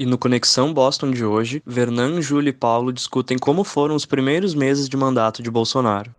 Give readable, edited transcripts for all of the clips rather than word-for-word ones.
E no Conexão Boston de hoje, Vernan, Júlio e Paulo discutem como foram os primeiros meses de mandato de Bolsonaro.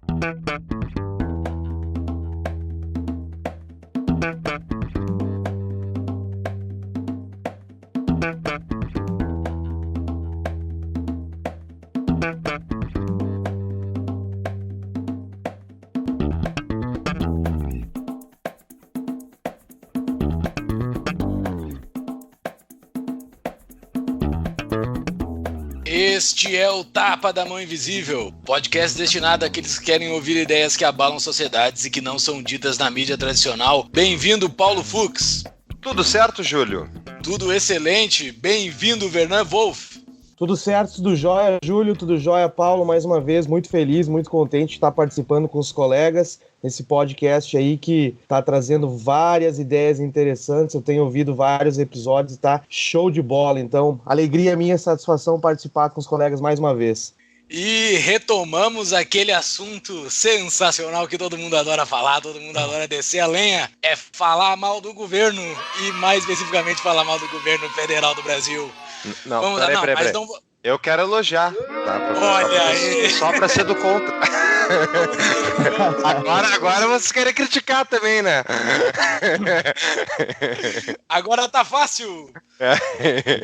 Este é o Tapa da Mão Invisível, podcast destinado àqueles que querem ouvir ideias que abalam sociedades e que não são ditas na mídia tradicional. Bem-vindo, Paulo Fux. Tudo certo, Júlio? Tudo excelente. Bem-vindo, Vernan Wolf. Tudo certo, tudo jóia, Júlio, tudo jóia, Paulo, mais uma vez, muito feliz, muito contente de estar participando com os colegas nesse podcast aí que está trazendo várias ideias interessantes. Eu tenho ouvido vários episódios, tá show de bola, então alegria minha, satisfação participar com os colegas mais uma vez. E retomamos aquele assunto sensacional que todo mundo adora falar, todo mundo adora descer a lenha, é falar mal do governo e mais especificamente falar mal do governo federal do Brasil. Não, peraí. Não... Eu quero elogiar. Tá? Olha aí. Só pra ser do contra. Agora vocês querem criticar também, né? Agora tá fácil.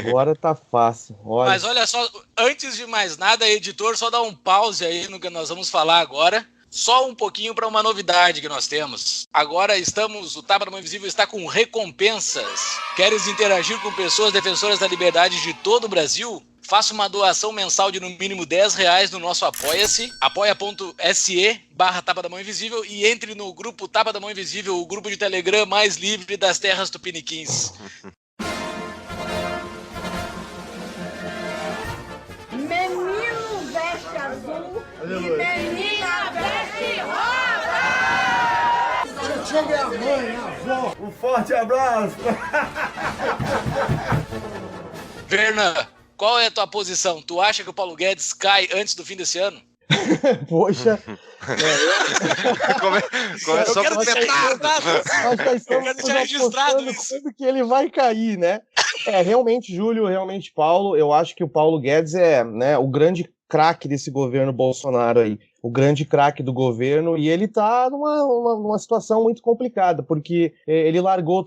Agora tá fácil. Olha. Mas olha só, antes de mais nada, editor, só dá um pause aí no que nós vamos falar agora. Só um pouquinho para uma novidade que nós temos. Agora o Tapa da Mão Invisível está com recompensas. Queres interagir com pessoas defensoras da liberdade de todo o Brasil? Faça uma doação mensal de no mínimo R$10 no nosso Apoia-se, apoia.se/Tapa da Mão Invisível, e entre no grupo Tapa da Mão Invisível, o grupo de Telegram mais livre das terras tupiniquins. Menino veste azul e menina veste rosa! Chega a mãe, a avó, um forte abraço! Vernan, qual é a tua posição? Tu acha que o Paulo Guedes cai antes do fim desse ano? Poxa, Começou com nós já estamos apostando quando que ele vai cair, né? Realmente, Júlio, realmente, Paulo, eu acho que o Paulo Guedes é, né, o grande craque desse governo Bolsonaro aí, o grande craque do governo, e ele tá numa situação muito complicada, porque ele largou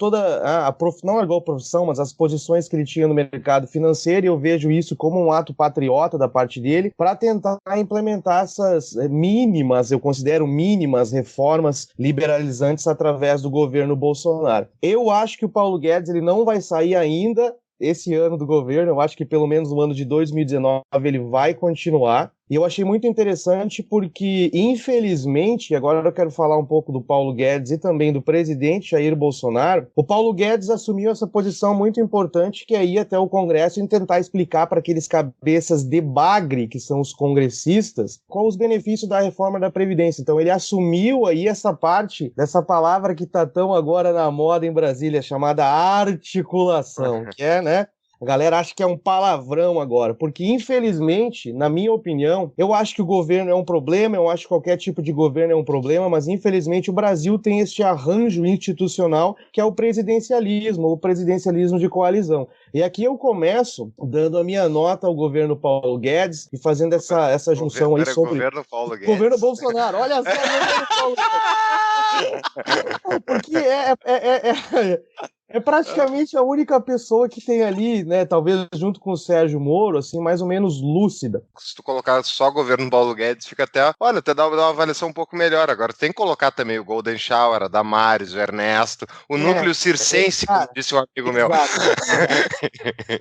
não largou a profissão, mas as posições que ele tinha no mercado financeiro, e eu vejo isso como um ato patriota da parte dele, para tentar implementar essas mínimas, eu considero mínimas reformas liberalizantes através do governo Bolsonaro. Eu acho que o Paulo Guedes ele não vai sair ainda esse ano do governo, eu acho que pelo menos no ano de 2019 ele vai continuar. E eu achei muito interessante porque, infelizmente, agora eu quero falar um pouco do Paulo Guedes e também do presidente Jair Bolsonaro, o Paulo Guedes assumiu essa posição muito importante, que é ir até o Congresso e tentar explicar para aqueles cabeças de bagre, que são os congressistas, qual os benefícios da reforma da Previdência. Então ele assumiu aí essa parte dessa palavra que está tão agora na moda em Brasília, chamada articulação, que é, né? A galera acha que é um palavrão agora, porque infelizmente, na minha opinião, eu acho que o governo é um problema, eu acho que qualquer tipo de governo é um problema, mas infelizmente o Brasil tem este arranjo institucional que é o presidencialismo de coalizão. E aqui eu começo dando a minha nota ao governo Paulo Guedes e fazendo essa junção aí sobre... Governo Paulo Guedes. Governo Bolsonaro, olha só, governo Paulo Guedes. Porque é praticamente a única pessoa que tem ali, né, talvez junto com o Sérgio Moro, assim, mais ou menos lúcida. Se tu colocar só o governo Paulo Guedes, fica até dá uma avaliação um pouco melhor. Agora, tem que colocar também o Golden Shower, a Damares, o Ernesto, o núcleo circense, como disse um amigo meu.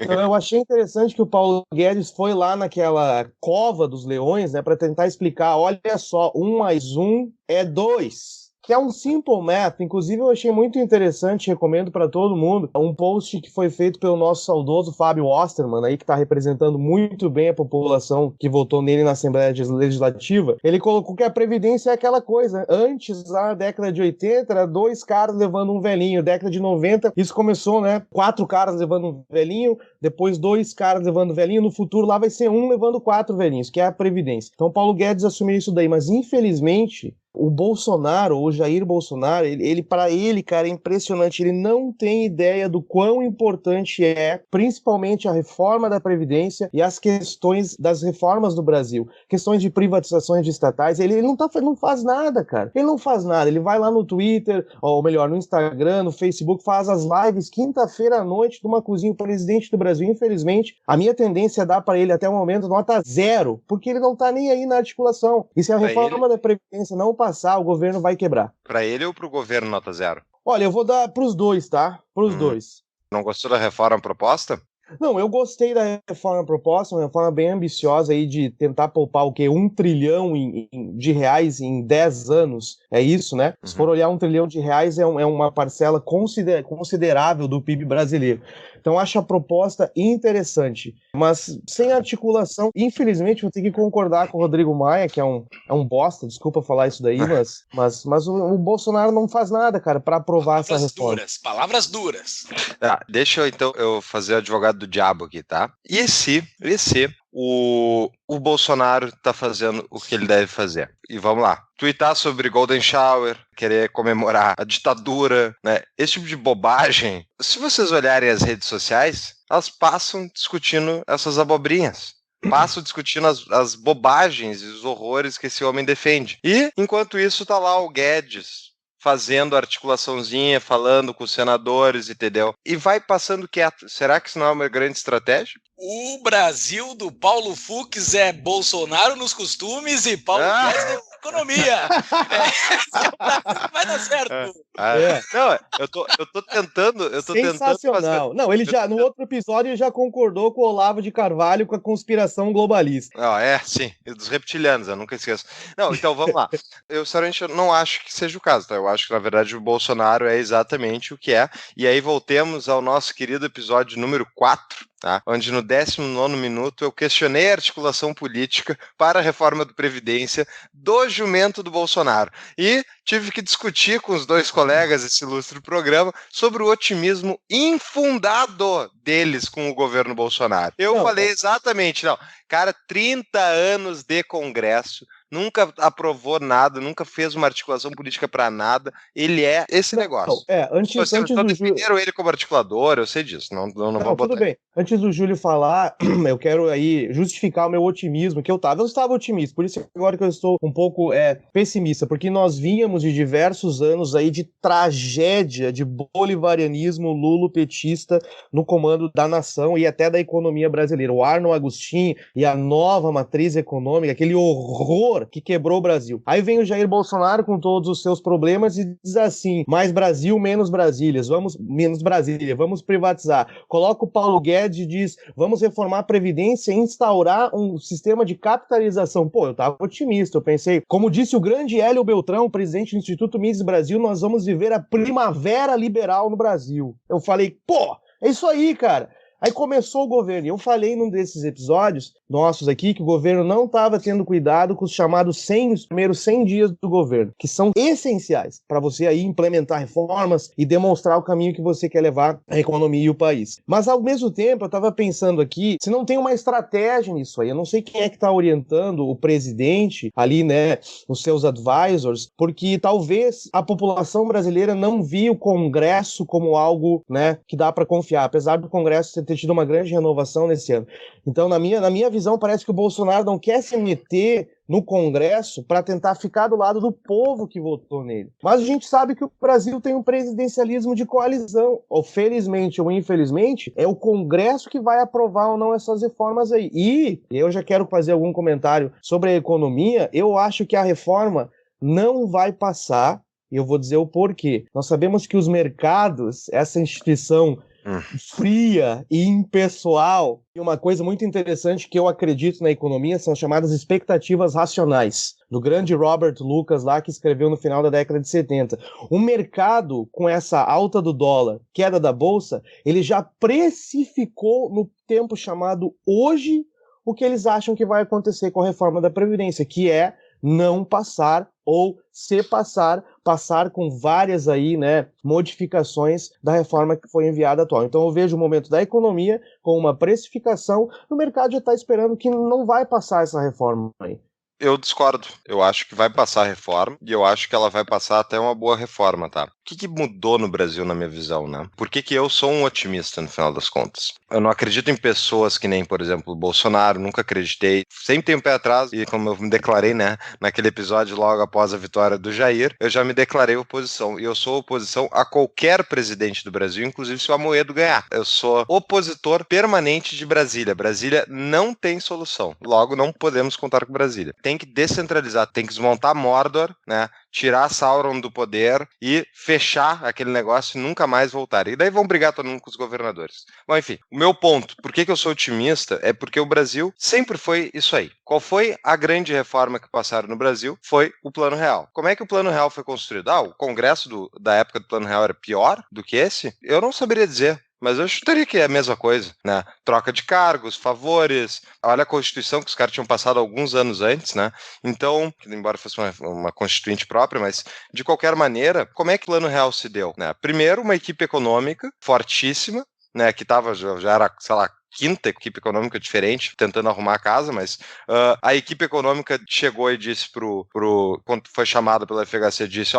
Então, eu achei interessante que o Paulo Guedes foi lá naquela cova dos leões, né, para tentar explicar, olha só, 1 mais 1 é 2. Que é um simple math. Inclusive eu achei muito interessante, recomendo para todo mundo, um post que foi feito pelo nosso saudoso Fábio Osterman, aí, que está representando muito bem a população que votou nele na Assembleia Legislativa. Ele colocou que a Previdência é aquela coisa, antes, lá na década de 80, era 2 caras levando um velhinho, década de 90, isso começou, né, 4 caras levando um velhinho, depois 2 caras levando um velhinho, no futuro lá vai ser 1 levando 4 velhinhos, que é a Previdência. Então Paulo Guedes assumiu isso daí, mas infelizmente O Bolsonaro, o Jair Bolsonaro, ele para ele, cara, é impressionante. Ele não tem ideia do quão importante é, principalmente a reforma da Previdência e as questões das reformas do Brasil. Questões de privatizações de estatais. Ele não faz nada, cara. Ele não faz nada. Ele vai lá no Twitter, ou melhor, no Instagram, no Facebook, faz as lives quinta-feira à noite de uma cozinha. O presidente do Brasil, infelizmente, a minha tendência é dar para ele até o momento nota 0, porque ele não tá nem aí na articulação. E se a reforma da Previdência não passar, o governo vai quebrar. Para ele ou para o governo nota 0? Olha, eu vou dar pros dois, tá? Pros dois. Não gostou da reforma proposta? Não, eu gostei da reforma proposta, uma reforma bem ambiciosa aí de tentar poupar o quê? 1 trilhão de reais em 10 anos, é isso, né? Se for olhar 1 trilhão de reais é uma parcela considerável do PIB brasileiro. Então acho a proposta interessante, mas sem articulação, infelizmente vou ter que concordar com o Rodrigo Maia, que é um bosta, desculpa falar isso daí, mas o Bolsonaro não faz nada, cara, para aprovar essa reforma. Palavras duras. Deixa eu fazer o advogado do diabo aqui, tá? E se o Bolsonaro tá fazendo o que ele deve fazer? E vamos lá. Tweetar sobre Golden Shower, querer comemorar a ditadura, né? Esse tipo de bobagem. Se vocês olharem as redes sociais, elas passam discutindo essas abobrinhas. Passam discutindo as bobagens e os horrores que esse homem defende. E, enquanto isso, tá lá o Guedes fazendo articulaçãozinha, falando com os senadores, entendeu? E vai passando quieto. Será que isso não é uma grande estratégia? O Brasil do Paulo Fux é Bolsonaro nos costumes e Paulo Guedes na economia. Vai dar certo. Não, eu tô tentando. Sensacional. Não, ele já, no outro episódio, ele já concordou com o Olavo de Carvalho com a conspiração globalista. Sim, dos reptilianos, eu nunca esqueço. Não, então vamos lá. Eu, sinceramente, não acho que seja o caso, tá? Eu acho que, na verdade, o Bolsonaro é exatamente o que é. E aí voltemos ao nosso querido episódio número 4, tá? Onde no 19º minuto eu questionei a articulação política para a reforma da Previdência do jumento do Bolsonaro. E tive que discutir com os dois colegas esse ilustre programa sobre o otimismo infundado deles com o governo Bolsonaro. Eu falei exatamente, cara, 30 anos de Congresso, nunca aprovou nada, nunca fez uma articulação política para nada. Ele é esse negócio. Antes do definiram ele como articulador, eu sei disso. Não vou botar. Tudo bem. Antes do Júlio falar, eu quero aí justificar o meu otimismo, que eu estava otimista, por isso agora que eu estou um pouco pessimista, porque nós vínhamos de diversos anos aí de tragédia, de bolivarianismo lulopetista no comando da nação e até da economia brasileira. O Arno Agostinho e a nova matriz econômica, aquele horror que quebrou o Brasil. Aí vem o Jair Bolsonaro com todos os seus problemas e diz assim: mais Brasil, menos Brasília, vamos privatizar. Coloca o Paulo Guedes e diz: vamos reformar a Previdência e instaurar um sistema de capitalização. Pô, eu tava otimista, eu pensei, como disse o grande Hélio Beltrão, presidente do Instituto Mises Brasil, nós vamos viver a primavera liberal no Brasil. Eu falei, é isso aí, cara. Aí começou o governo, e eu falei num desses episódios nossos aqui que o governo não estava tendo cuidado com os chamados os primeiros 100 dias do governo, que são essenciais para você aí implementar reformas e demonstrar o caminho que você quer levar a economia e o país. Mas ao mesmo tempo eu estava pensando aqui, se não tem uma estratégia nisso aí, eu não sei quem é que está orientando o presidente ali, né, os seus advisors, porque talvez a população brasileira não via o Congresso como algo, né, que dá para confiar, apesar do Congresso ter tido uma grande renovação nesse ano. Então, na minha visão, parece que o Bolsonaro não quer se meter no Congresso para tentar ficar do lado do povo que votou nele. Mas a gente sabe que o Brasil tem um presidencialismo de coalizão. Ou felizmente ou infelizmente, é o Congresso que vai aprovar ou não essas reformas aí. E eu já quero fazer algum comentário sobre a economia. Eu acho que a reforma não vai passar, e eu vou dizer o porquê. Nós sabemos que os mercados, essa instituição fria e impessoal, e uma coisa muito interessante que eu acredito na economia são chamadas expectativas racionais, do grande Robert Lucas lá, que escreveu no final da década de 70. O mercado, com essa alta do dólar, queda da bolsa, ele já precificou no tempo chamado hoje o que eles acham que vai acontecer com a reforma da Previdência, que é não passar ou se passar com várias aí, né, modificações da reforma que foi enviada atual. Então eu vejo o momento da economia com uma precificação, o mercado já está esperando que não vai passar essa reforma aí. Eu discordo. Eu acho que vai passar a reforma e eu acho que ela vai passar até uma boa reforma, tá? O que mudou no Brasil, na minha visão, né? Por que eu sou um otimista, no final das contas? Eu não acredito em pessoas que nem, por exemplo, o Bolsonaro, nunca acreditei. Sempre tenho um pé atrás e, como eu me declarei, né, naquele episódio logo após a vitória do Jair, eu já me declarei oposição. E eu sou oposição a qualquer presidente do Brasil, inclusive se o Amoedo ganhar. Eu sou opositor permanente de Brasília. Brasília não tem solução. Logo, não podemos contar com Brasília. Tem que descentralizar, tem que desmontar Mordor, né? Tirar Sauron do poder e fechar aquele negócio e nunca mais voltar. E daí vão brigar todo mundo com os governadores. Bom, enfim, o meu ponto, por que eu sou otimista, é porque o Brasil sempre foi isso aí. Qual foi a grande reforma que passaram no Brasil? Foi o Plano Real. Como é que o Plano Real foi construído? O Congresso da época do Plano Real era pior do que esse? Eu não saberia dizer. Mas eu chutaria que é a mesma coisa, né? Troca de cargos, favores. Olha a Constituição que os caras tinham passado alguns anos antes, né? Então, embora fosse uma constituinte própria, mas de qualquer maneira, como é que o Plano Real se deu, né? Primeiro, uma equipe econômica fortíssima, né? Que já era, sei lá, quinta equipe econômica diferente, tentando arrumar a casa, mas a equipe econômica chegou e disse quando foi chamada pela FHC, disse,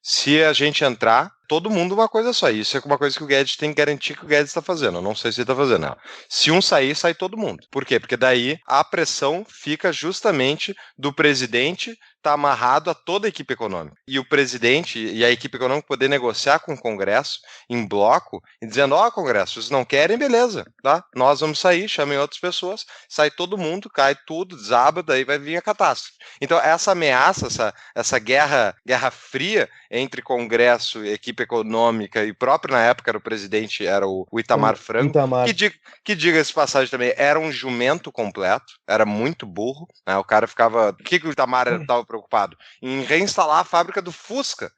se a gente entrar, todo mundo uma coisa só. Isso é uma coisa que o Guedes tem que garantir que o Guedes está fazendo. Eu não sei se ele está fazendo. Não. Se um sair, sai todo mundo. Por quê? Porque daí a pressão fica justamente do presidente estar amarrado a toda a equipe econômica. E o presidente e a equipe econômica poder negociar com o Congresso em bloco e dizendo, Congresso, vocês não querem, beleza, tá? Nós vamos sair, chamem outras pessoas, sai todo mundo, cai tudo, desaba, daí vai vir a catástrofe. Então essa ameaça, essa guerra fria entre Congresso, equipe econômica e próprio na época era o presidente, era o Itamar Franco, que diga-se passagem também, era um jumento completo, era muito burro, né? O cara ficava... O que o Itamar estava preocupado? Em reinstalar a fábrica do Fusca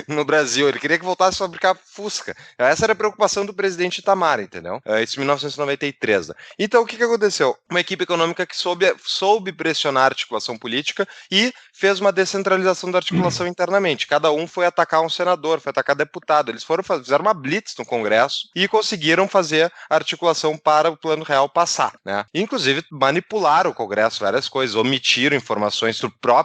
no Brasil. Ele queria que voltasse a fabricar Fusca. Essa era a preocupação do presidente Itamar, entendeu? Isso em 1993. Né? Então, o que aconteceu? Uma equipe econômica que soube pressionar a articulação política e fez uma descentralização da articulação internamente. Cada um foi atacar um senador, foi atacar deputado. Eles fizeram uma blitz no Congresso e conseguiram fazer a articulação para o Plano Real passar, né? Inclusive, manipularam o Congresso, várias coisas, omitiram informações do próprio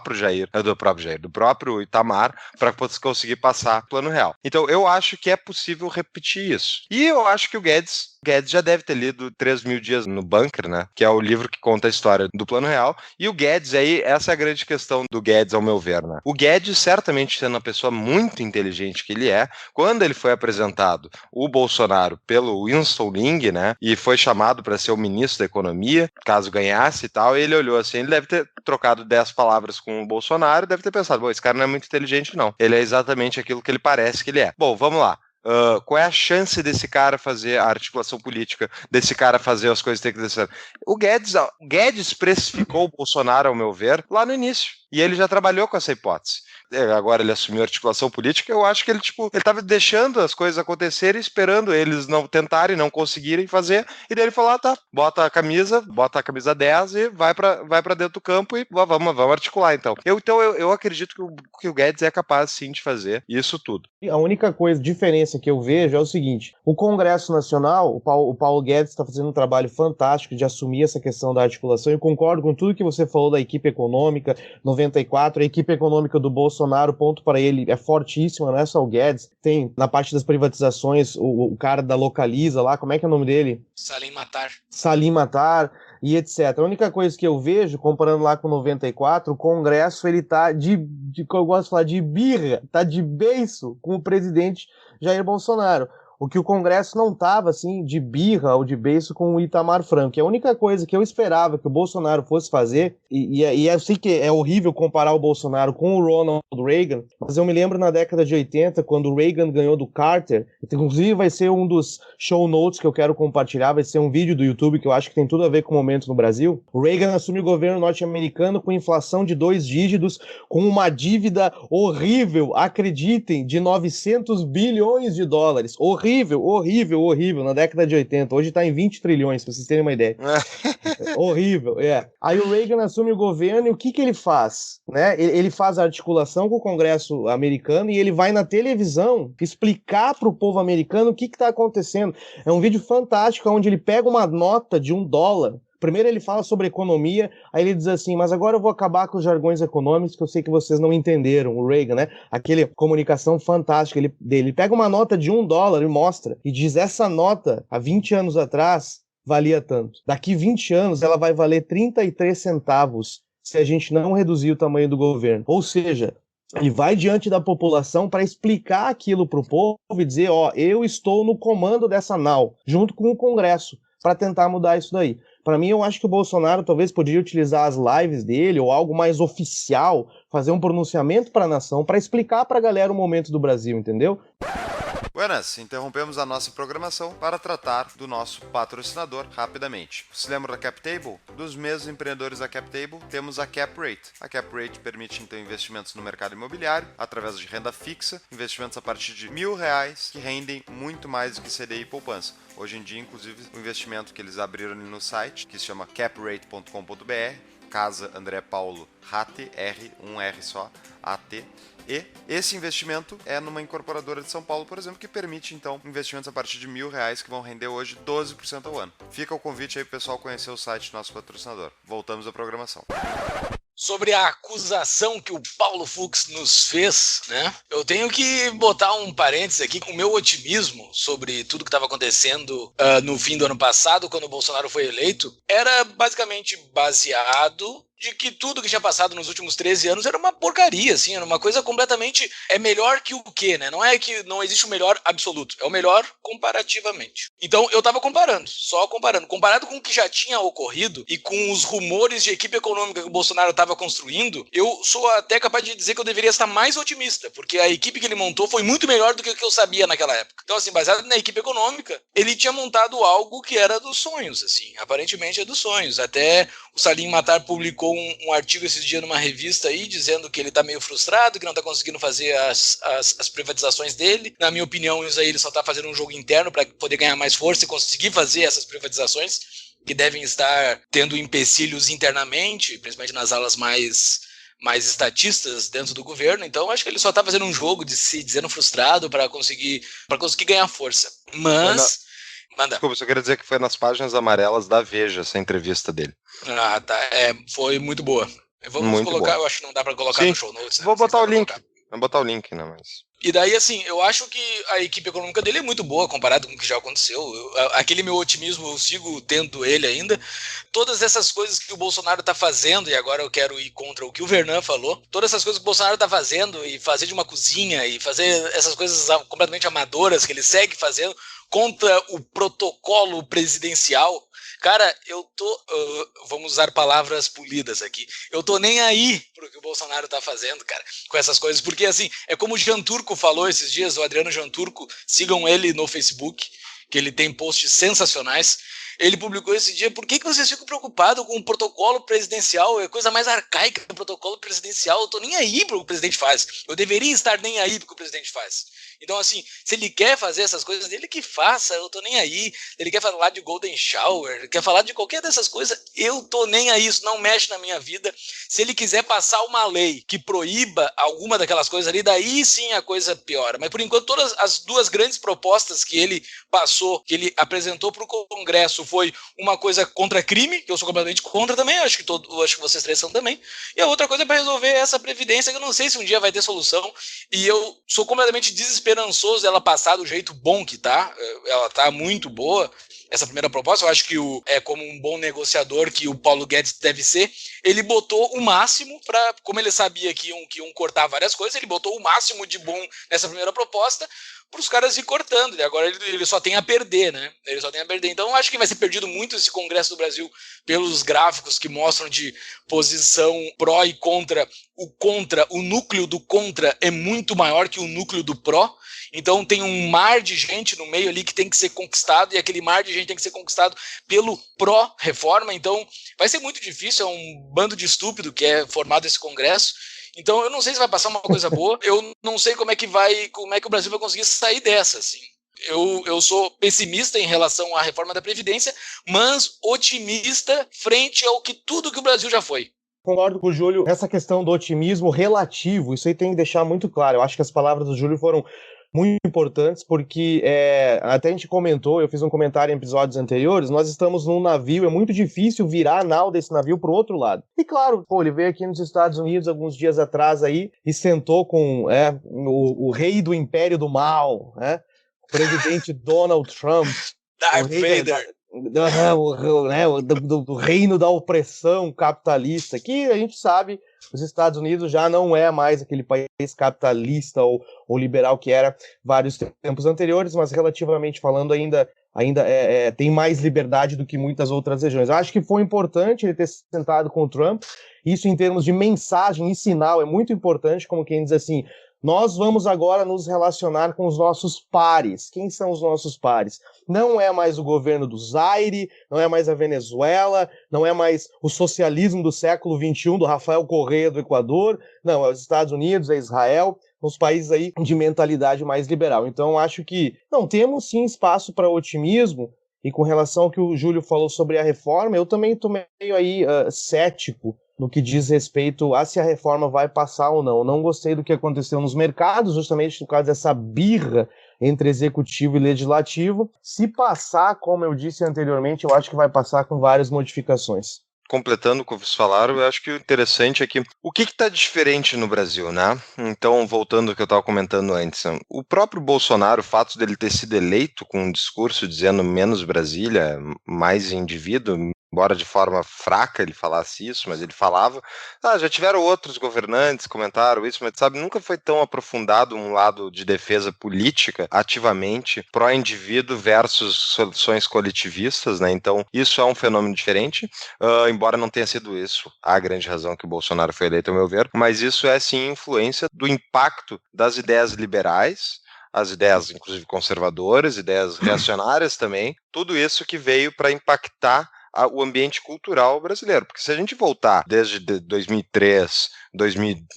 Itamar, para conseguir passar o Plano Real. Então, eu acho que é possível repetir isso. E eu acho que o Guedes já deve ter lido 3.000 Dias no Bunker, né? Que é o livro que conta a história do Plano Real. E o Guedes aí, essa é a grande questão do Guedes, ao meu ver, né? O Guedes, certamente sendo uma pessoa muito inteligente que ele é, quando ele foi apresentado o Bolsonaro pelo Winston Ling, né? E foi chamado para ser o ministro da Economia, caso ganhasse e tal, ele olhou assim, ele deve ter trocado 10 palavras com o Bolsonaro e deve ter pensado, esse cara não é muito inteligente, não. Ele é exatamente aquilo que ele parece que ele é. Bom, vamos lá. Qual é a chance desse cara fazer a articulação política, desse cara fazer as coisas que tem que descer? O Guedes precificou o Bolsonaro, ao meu ver, lá no início. E ele já trabalhou com essa hipótese. Agora ele assumiu a articulação política, eu acho que ele estava deixando as coisas acontecerem, esperando eles não tentarem, não conseguirem fazer, e daí ele falou, bota a camisa 10 e vai pra dentro do campo e vamos articular, então. Eu acredito que o Guedes é capaz, sim, de fazer isso tudo. A única diferença que eu vejo é o seguinte, o Congresso Nacional, o Paulo Guedes está fazendo um trabalho fantástico de assumir essa questão da articulação, eu concordo com tudo que você falou da equipe econômica, 94, a equipe econômica do Bolsonaro, ponto para ele, é fortíssima, não é só o Guedes, tem na parte das privatizações o cara da Localiza lá, como é que é o nome dele? Salim Matar e etc. A única coisa que eu vejo, comparando lá com 94, o Congresso ele tá eu gosto de falar, de birra, tá de beiço com o presidente Jair Bolsonaro. O que o Congresso não estava, assim, de birra ou de beiço com o Itamar Franco. E a única coisa que eu esperava que o Bolsonaro fosse fazer, e eu sei que é horrível comparar o Bolsonaro com o Ronald Reagan, mas eu me lembro na década de 80, quando o Reagan ganhou do Carter, inclusive vai ser um dos show notes que eu quero compartilhar, vai ser um vídeo do YouTube que eu acho que tem tudo a ver com o momento no Brasil. O Reagan assume o governo norte-americano com inflação de 2 dígitos, com uma dívida horrível, acreditem, de 900 bilhões de dólares. Horrível, na década de 80. Hoje tá em 20 trilhões, pra vocês terem uma ideia. Horrível, é. Aí o Reagan assume o governo e o que ele faz? Né? Ele faz a articulação com o Congresso americano e ele vai na televisão explicar pro povo americano o que tá acontecendo. É um vídeo fantástico onde ele pega uma nota de $1, Primeiro ele fala sobre economia, aí ele diz assim, mas agora eu vou acabar com os jargões econômicos que eu sei que vocês não entenderam, o Reagan, né? Aquele comunicação fantástica dele pega uma nota de $1 e mostra, e diz, essa nota, há 20 anos atrás, valia tanto. Daqui 20 anos ela vai valer 33 centavos se a gente não reduzir o tamanho do governo. Ou seja, ele vai diante da população para explicar aquilo para o povo e dizer, eu estou no comando dessa nau, junto com o Congresso, para tentar mudar isso daí. Para mim, eu acho que o Bolsonaro talvez poderia utilizar as lives dele ou algo mais oficial, fazer um pronunciamento para a nação, para explicar para a galera o momento do Brasil, entendeu? Buenas, interrompemos a nossa programação para tratar do nosso patrocinador rapidamente. Se lembra da CapTable? Dos mesmos empreendedores da CapTable, temos a CapRate. A CapRate permite então investimentos no mercado imobiliário através de renda fixa, investimentos a partir de R$1.000 que rendem muito mais do que CDI e poupança. Hoje em dia, inclusive, o investimento que eles abriram no site, que se chama caprate.com.br, Casa André Paulo Rate, um R só, AT. E esse investimento é numa incorporadora de São Paulo, por exemplo, que permite, então, investimentos a partir de R$1.000 que vão render hoje 12% ao ano. Fica o convite aí pro pessoal conhecer o site do nosso patrocinador. Voltamos à programação. Sobre a acusação que o Paulo Fux nos fez, né? Eu tenho que botar um parênteses aqui. O meu otimismo sobre tudo que estava acontecendo no fim do ano passado, quando o Bolsonaro foi eleito, era basicamente baseado de que tudo que tinha passado nos últimos 13 anos era uma porcaria, assim, era uma coisa completamente... É melhor que o quê, né? Não é que não existe o melhor absoluto, é o melhor comparativamente. Então, eu tava comparando, só comparando. Comparado com o que já tinha ocorrido e com os rumores de equipe econômica que o Bolsonaro estava construindo, eu sou até capaz de dizer que eu deveria estar mais otimista, porque a equipe que ele montou foi muito melhor do que o que eu sabia naquela época. Então, assim, baseado na equipe econômica, ele tinha montado algo que era dos sonhos, assim, aparentemente é dos sonhos. Até o Salim Matar publicou um artigo esses dias numa revista aí, dizendo que ele tá meio frustrado, que não tá conseguindo fazer as privatizações dele. Na minha opinião, isso aí ele só tá fazendo um jogo interno para poder ganhar mais força e conseguir fazer essas privatizações, que devem estar tendo empecilhos internamente, principalmente nas alas mais estatistas dentro do governo. Então acho que ele só tá fazendo um jogo de se dizendo frustrado para conseguir ganhar força. Mas... Manda. Desculpa, só queria dizer que foi nas páginas amarelas da Veja essa entrevista dele. Ah, tá. Foi muito boa. Vamos muito colocar, boa. Eu acho que não dá pra colocar no show notes. Né? Vou botar o link. Vou botar o link, né? Mas... E daí, assim, eu acho que a equipe econômica dele é muito boa comparado com o que já aconteceu. Aquele meu otimismo, eu sigo tendo ele ainda. Todas essas coisas que o Bolsonaro tá fazendo, e agora eu quero ir contra o que o Vernan falou, todas essas coisas que o Bolsonaro tá fazendo, e fazer de uma cozinha, e fazer essas coisas completamente amadoras que ele segue fazendo, contra o protocolo presidencial, cara, eu tô... vamos usar palavras polidas aqui. Eu tô nem aí pro que o Bolsonaro tá fazendo, cara, com essas coisas. Porque, assim, é como o Jean Turco falou esses dias, o Adriano Jean Turco, sigam ele no Facebook, que ele tem posts sensacionais. Ele publicou esse dia, por que vocês ficam preocupados com o protocolo presidencial? É a coisa mais arcaica do protocolo presidencial. Eu tô nem aí pro que o presidente faz. Eu deveria estar nem aí pro que o presidente faz. Então, assim, se ele quer fazer essas coisas, ele que faça, eu tô nem aí. Ele quer falar de Golden Shower, quer falar de qualquer dessas coisas, eu tô nem aí, isso não mexe na minha vida. Se ele quiser passar uma lei que proíba alguma daquelas coisas ali, daí sim a coisa piora. Mas, por enquanto, todas as duas grandes propostas que ele passou, que ele apresentou para o Congresso, foi uma coisa contra crime, que eu sou completamente contra também, acho que vocês três são também, e a outra coisa é para resolver essa previdência, que eu não sei se um dia vai ter solução, e eu sou completamente desesperançoso dela passar do jeito bom que tá. Ela tá muito boa, essa primeira proposta. Eu acho que como um bom negociador que o Paulo Guedes deve ser, ele botou o máximo para, como ele sabia que iam cortar várias coisas, ele botou o máximo de bom nessa primeira proposta para os caras ir cortando, e agora ele só tem a perder, né? Ele só tem a perder. Então eu acho que vai ser perdido muito esse Congresso do Brasil pelos gráficos que mostram de posição pró e contra. O núcleo do contra é muito maior que o núcleo do pró. Então tem um mar de gente no meio ali que tem que ser conquistado, e aquele mar de gente tem que ser conquistado pelo pró-reforma. Então vai ser muito difícil, é um bando de estúpido que é formado esse Congresso. Então eu não sei se vai passar uma coisa boa, eu não sei como é que o Brasil vai conseguir sair dessa, assim. Eu sou pessimista em relação à reforma da Previdência, mas otimista frente ao que tudo que o Brasil já foi. Concordo com o Júlio nessa questão do otimismo relativo, isso aí tem que deixar muito claro. Eu acho que as palavras do Júlio foram muito importantes, porque até a gente comentou, eu fiz um comentário em episódios anteriores, nós estamos num navio, é muito difícil virar a nau desse navio pro outro lado. E claro, ele veio aqui nos Estados Unidos alguns dias atrás aí e sentou com o rei do Império do Mal, né? O presidente Donald Trump. Darth Vader. Do reino da opressão capitalista, que a gente sabe, os Estados Unidos já não é mais aquele país capitalista ou liberal que era vários tempos anteriores, mas relativamente falando ainda tem mais liberdade do que muitas outras regiões. Eu acho que foi importante ele ter sentado com o Trump, isso em termos de mensagem e sinal é muito importante, como quem diz assim, nós vamos agora nos relacionar com os nossos pares. Quem são os nossos pares? Não é mais o governo do Zaire, não é mais a Venezuela, não é mais o socialismo do século XXI, do Rafael Correa do Equador, não, é os Estados Unidos, é Israel, os países aí de mentalidade mais liberal. Então, acho que, temos sim espaço para otimismo, e com relação ao que o Júlio falou sobre a reforma, eu também estou meio aí cético no que diz respeito a se a reforma vai passar ou não. Eu não gostei do que aconteceu nos mercados, justamente por causa dessa birra entre executivo e legislativo. Se passar, como eu disse anteriormente, eu acho que vai passar com várias modificações. Completando o que vocês falaram, eu acho que o interessante é que o que está diferente no Brasil, né? Então, voltando ao que eu estava comentando antes, o próprio Bolsonaro, o fato dele ter sido eleito com um discurso dizendo menos Brasília, mais indivíduo, embora de forma fraca ele falasse isso, mas ele falava, já tiveram outros governantes, comentaram isso, mas sabe, nunca foi tão aprofundado um lado de defesa política, ativamente, pró-indivíduo versus soluções coletivistas, né? Então, isso é um fenômeno diferente, embora não tenha sido isso a grande razão que o Bolsonaro foi eleito, ao meu ver, mas isso é sim influência do impacto das ideias liberais, as ideias, inclusive, conservadoras, ideias reacionárias também, tudo isso que veio para impactar o ambiente cultural brasileiro, porque se a gente voltar desde 2003,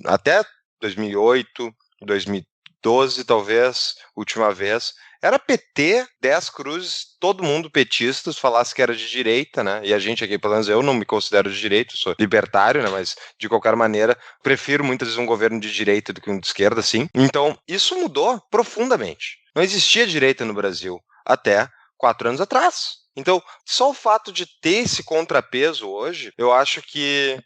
até 2008, 2012 talvez, última vez, era PT, 10 cruzes, todo mundo petistas, falasse que era de direita, né, e a gente aqui, pelo menos eu não me considero de direita, sou libertário, né, mas de qualquer maneira, prefiro muitas vezes um governo de direita do que um de esquerda, sim. Então, isso mudou profundamente. Não existia direita no Brasil até 4 anos atrás. Então, só o fato de ter esse contrapeso hoje, eu acho que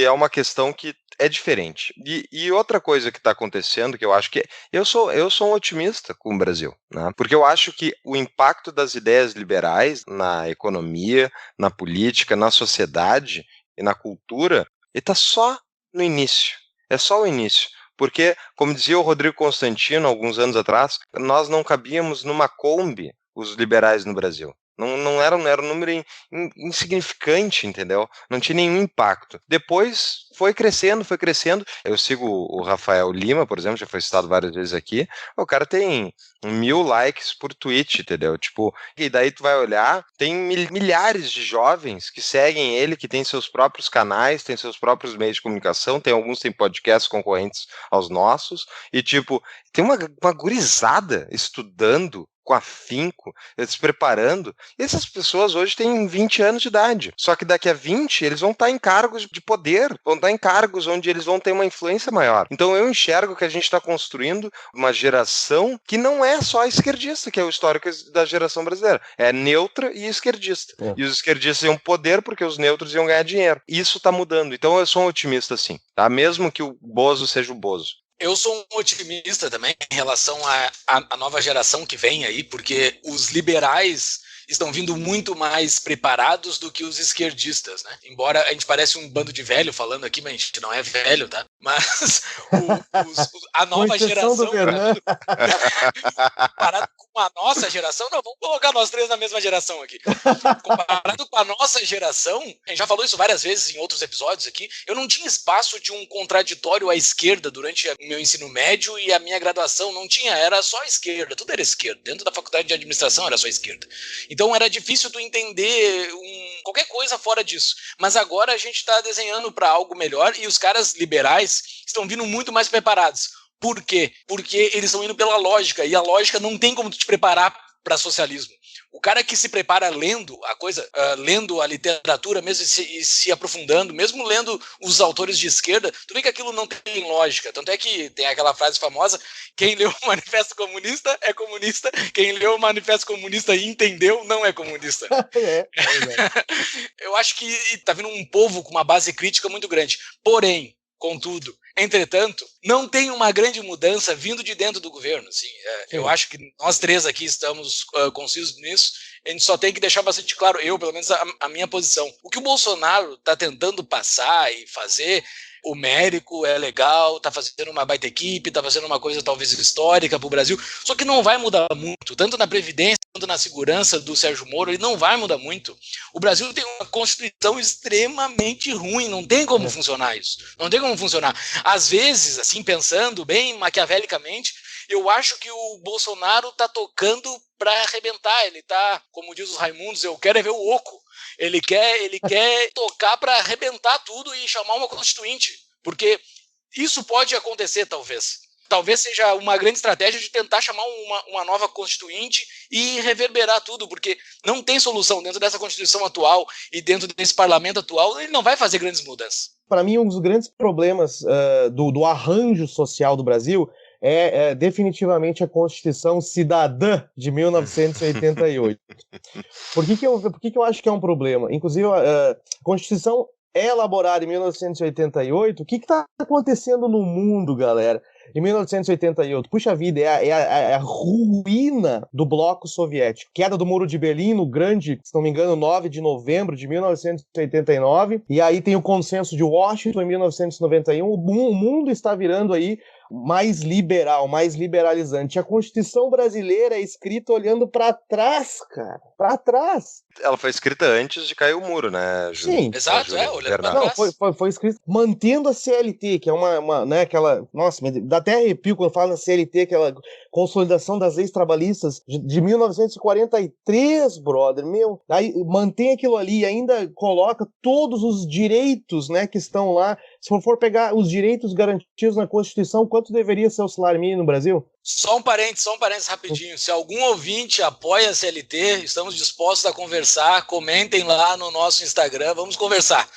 é uma questão que é diferente. E outra coisa que está acontecendo, que eu acho que eu sou um otimista com o Brasil, né? Porque eu acho que o impacto das ideias liberais na economia, na política, na sociedade e na cultura, está só no início. É só o início. Porque, como dizia o Rodrigo Constantino, alguns anos atrás, nós não cabíamos numa Kombi, os liberais no Brasil. Não era um número insignificante, entendeu? Não tinha nenhum impacto. Depois foi crescendo. Eu sigo o Rafael Lima, por exemplo, já foi citado várias vezes aqui. O cara tem 1000 likes por tweet, entendeu? Tipo, e daí tu vai olhar, tem milhares de jovens que seguem ele, que tem seus próprios canais, tem seus próprios meios de comunicação, alguns têm podcasts concorrentes aos nossos, e tipo, tem uma gurizada estudando com afinco, se preparando, e essas pessoas hoje têm 20 anos de idade, só que daqui a 20 eles vão estar em cargos de poder, vão estar em cargos onde eles vão ter uma influência maior. Então eu enxergo que a gente está construindo uma geração que não é só esquerdista, que é o histórico da geração brasileira, é neutra e esquerdista, e os esquerdistas iam poder porque os neutros iam ganhar dinheiro. Isso está mudando, então eu sou um otimista sim, tá? Mesmo que o Bozo seja o Bozo. Eu sou um otimista também em relação à nova geração que vem aí, porque os liberais estão vindo muito mais preparados do que os esquerdistas, né? Embora a gente pareça um bando de velho falando aqui, mas a gente não é velho, tá? Mas a nova geração, comparado com a nossa geração, não, vamos colocar nós três na mesma geração aqui. Comparado com a nossa geração, a gente já falou isso várias vezes em outros episódios aqui, eu não tinha espaço de um contraditório à esquerda durante o meu ensino médio e a minha graduação, não tinha, era só esquerda, tudo era esquerda. Dentro da faculdade de administração era só esquerda. Então era difícil tu entender qualquer coisa fora disso. Mas agora a gente está desenhando para algo melhor e os caras liberais estão vindo muito mais preparados. Por quê? Porque eles estão indo pela lógica, e a lógica não tem como tu te preparar para socialismo. O cara que se prepara lendo a coisa, lendo a literatura mesmo e se aprofundando, mesmo lendo os autores de esquerda, tu vê que aquilo não tem lógica. Tanto é que tem aquela frase famosa, quem leu o Manifesto Comunista é comunista, quem leu o Manifesto Comunista e entendeu não é comunista. Eu acho que tá vindo um povo com uma base crítica muito grande. Porém, contudo, entretanto, não tem uma grande mudança vindo de dentro do governo. Assim, eu acho que nós três aqui estamos concisos nisso. A gente só tem que deixar bastante claro, pelo menos, a minha posição. O que o Bolsonaro está tentando passar e fazer, o Mérico é legal, está fazendo uma baita equipe, está fazendo uma coisa talvez histórica para o Brasil, só que não vai mudar muito, tanto na Previdência quanto na segurança do Sérgio Moro, ele não vai mudar muito. O Brasil tem uma Constituição extremamente ruim, não tem como funcionar isso, não tem como funcionar. Às vezes, assim, pensando bem maquiavelicamente, eu acho que o Bolsonaro está tocando para arrebentar, ele está, como diz os Raimundos, eu quero é ver o oco. Ele quer tocar para arrebentar tudo e chamar uma constituinte, porque isso pode acontecer, talvez. Talvez seja uma grande estratégia de tentar chamar uma nova constituinte e reverberar tudo, porque não tem solução dentro dessa Constituição atual e dentro desse parlamento atual, ele não vai fazer grandes mudanças. Para mim, um dos grandes problemas do arranjo social do Brasil é definitivamente a Constituição Cidadã de 1988. Por que eu acho que é um problema? Inclusive, a Constituição é elaborada em 1988. O que está acontecendo no mundo, galera? Em 1988, puxa vida, é a ruína do bloco soviético. Queda do Muro de Berlim, no grande, se não me engano, 9 de novembro de 1989. E aí tem o Consenso de Washington em 1991. O mundo está virando aí mais liberal, mais liberalizante. A Constituição brasileira é escrita olhando para trás, cara. Para trás. Ela foi escrita antes de cair o muro, né, Júlio? Sim. Exato, olhando para trás. Não, foi escrito mantendo a CLT, que é uma né, aquela... Nossa, dá até arrepio quando fala na CLT, aquela consolidação das leis trabalhistas de 1943, brother, meu. Aí mantém aquilo ali e ainda coloca todos os direitos, né, que estão lá. Se for pegar os direitos garantidos na Constituição, quanto deveria ser o salário mínimo no Brasil? Só um parênteses rapidinho. Se algum ouvinte apoia a CLT, estamos dispostos a conversar. Comentem lá no nosso Instagram. Vamos conversar.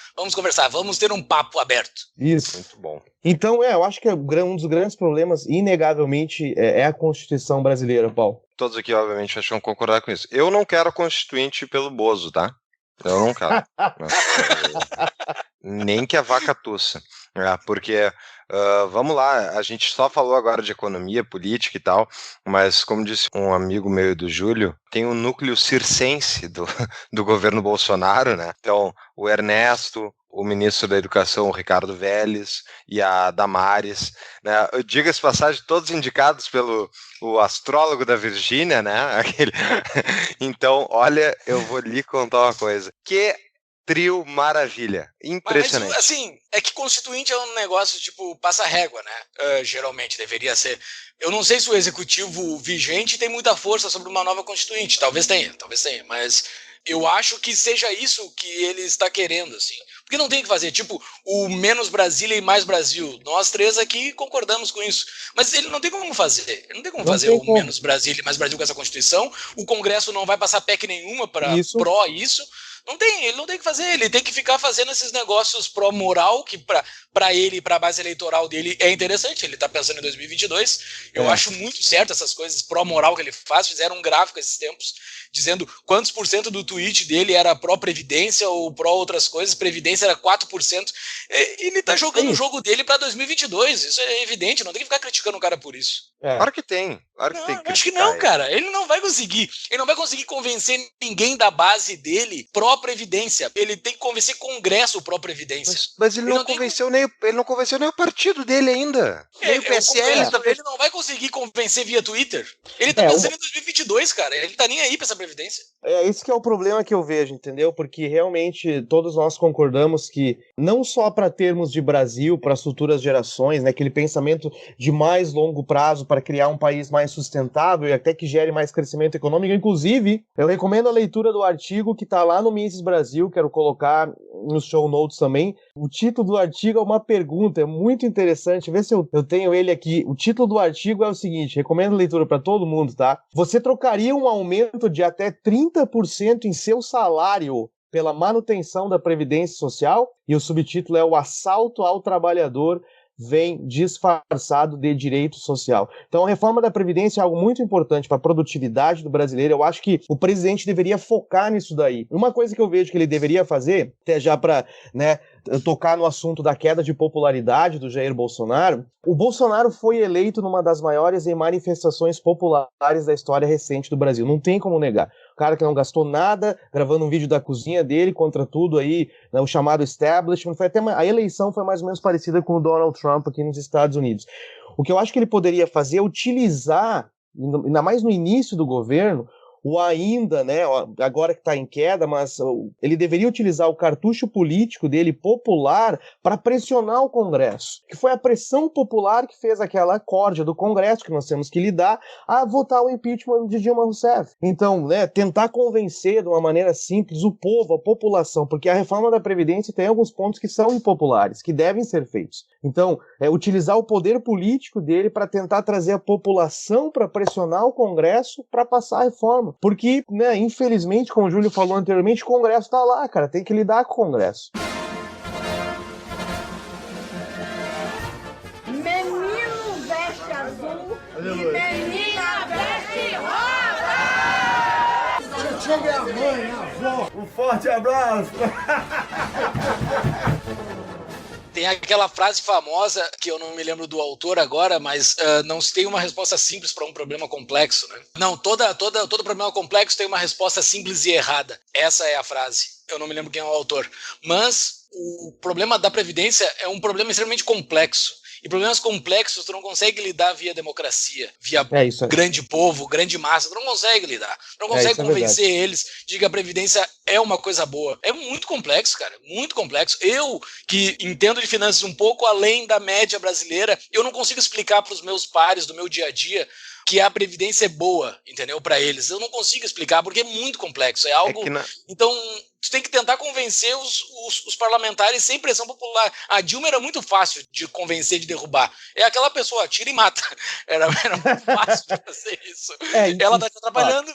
Vamos ter um papo aberto. Isso. Muito bom. Então, eu acho que um dos grandes problemas, inegavelmente, é a Constituição brasileira, Paulo. Todos aqui, obviamente, vão concordar com isso. Eu não quero a Constituinte pelo Bozo, tá? Eu não quero. Nem que a vaca tussa. Porque, vamos lá, a gente só falou agora de economia, política e tal, mas como disse um amigo meu do Júlio, tem o núcleo circense do governo Bolsonaro, né? Então, o Ernesto, o ministro da Educação, o Ricardo Vélez, e a Damares, né? Diga-se passagem, todos indicados pelo o astrólogo da Virgínia, né? Então, olha, eu vou lhe contar uma coisa. Que trio maravilha. Impressionante. Mas, assim, é que constituinte é um negócio, tipo, passa régua, né? Geralmente, deveria ser. Eu não sei se o executivo vigente tem muita força sobre uma nova constituinte. Talvez tenha. Mas eu acho que seja isso que ele está querendo, assim. Porque não tem o que fazer, tipo, o menos Brasília e mais Brasil. Nós três aqui concordamos com isso. Mas ele não tem como fazer. Ele não tem como fazer o menos Brasília e mais Brasil com essa Constituição. O Congresso não vai passar PEC nenhuma para pró isso. Ele não tem que fazer, ele tem que ficar fazendo esses negócios pró-moral, que para ele, para a base eleitoral dele é interessante, ele está pensando em 2022, eu acho muito certo essas coisas pró-moral que ele faz, fizeram um gráfico esses tempos, dizendo quantos por cento do tweet dele era pró-previdência ou pró-outras coisas, previdência era 4%, ele tá jogando o jogo dele para 2022, isso é evidente, não tem que ficar criticando o cara por isso. Claro que tem. Acho que não, cara. Ele não vai conseguir. Ele não vai conseguir convencer ninguém da base dele pró-previdência. Ele tem que convencer Congresso pró-previdência. Mas ele não convenceu nem o partido dele ainda. Nem o PSL. Ele não vai conseguir convencer via Twitter. Ele tá pensando em 2022, cara. Ele tá nem aí pra essa previdência. Esse que é o problema que eu vejo, entendeu? Porque realmente todos nós concordamos que não só para termos de Brasil, para as futuras gerações, né, aquele pensamento de mais longo prazo para criar um país mais sustentável e até que gere mais crescimento econômico. Inclusive, eu recomendo a leitura do artigo que está lá no Mises Brasil, quero colocar nos show notes também. O título do artigo é uma pergunta, é muito interessante. Vê se eu tenho ele aqui. O título do artigo é o seguinte, recomendo a leitura para todo mundo, tá? Você trocaria um aumento de até 30% em seu salário pela manutenção da Previdência Social? E o subtítulo é O Assalto ao Trabalhador vem disfarçado de direito social. Então a reforma da Previdência é algo muito importante para a produtividade do brasileiro. Eu acho que o presidente deveria focar nisso daí. Uma coisa que eu vejo que ele deveria fazer, até já para, né, tocar no assunto da queda de popularidade do Jair Bolsonaro, o Bolsonaro foi eleito numa das maiores manifestações populares da história recente do Brasil. Não tem como negar. O cara que não gastou nada, gravando um vídeo da cozinha dele contra tudo aí, né, o chamado establishment. A eleição foi mais ou menos parecida com o Donald Trump aqui nos Estados Unidos. O que eu acho que ele poderia fazer é utilizar, ainda mais no início do governo, o ainda, né, agora que está em queda, mas ele deveria utilizar o cartucho político dele, popular, para pressionar o Congresso, que foi a pressão popular que fez aquela corda do Congresso, que nós temos que lidar, a votar o impeachment de Dilma Rousseff. Então, né, tentar convencer de uma maneira simples o povo, a população, porque a reforma da Previdência tem alguns pontos que são impopulares, que devem ser feitos. Então, utilizar o poder político dele para tentar trazer a população para pressionar o Congresso para passar a reforma. Porque, né, infelizmente, como o Júlio falou anteriormente, o Congresso tá lá, cara, tem que lidar com o Congresso. Menino veste azul e menina veste rosa! Chega a mãe, a avó. Um forte abraço. Tem aquela frase famosa, que eu não me lembro do autor agora, mas não se tem uma resposta simples para um problema complexo, né? Não, todo problema complexo tem uma resposta simples e errada. Essa é a frase. Eu não me lembro quem é o autor. Mas o problema da Previdência é um problema extremamente complexo. E problemas complexos tu não consegue lidar via democracia, via grande povo, grande massa, tu não consegue lidar. Tu não consegue convencer eles de que a Previdência é uma coisa boa. É muito complexo, cara, muito complexo. Eu, que entendo de finanças um pouco além da média brasileira, eu não consigo explicar para os meus pares do meu dia a dia que a Previdência é boa, entendeu? Para eles. Eu não consigo explicar, porque é muito complexo. É algo... Então, tu tem que tentar convencer os parlamentares sem pressão popular. A Dilma era muito fácil de convencer, de derrubar. É aquela pessoa, tira e mata. Era muito fácil de fazer isso. Ela tá te atrapalhando,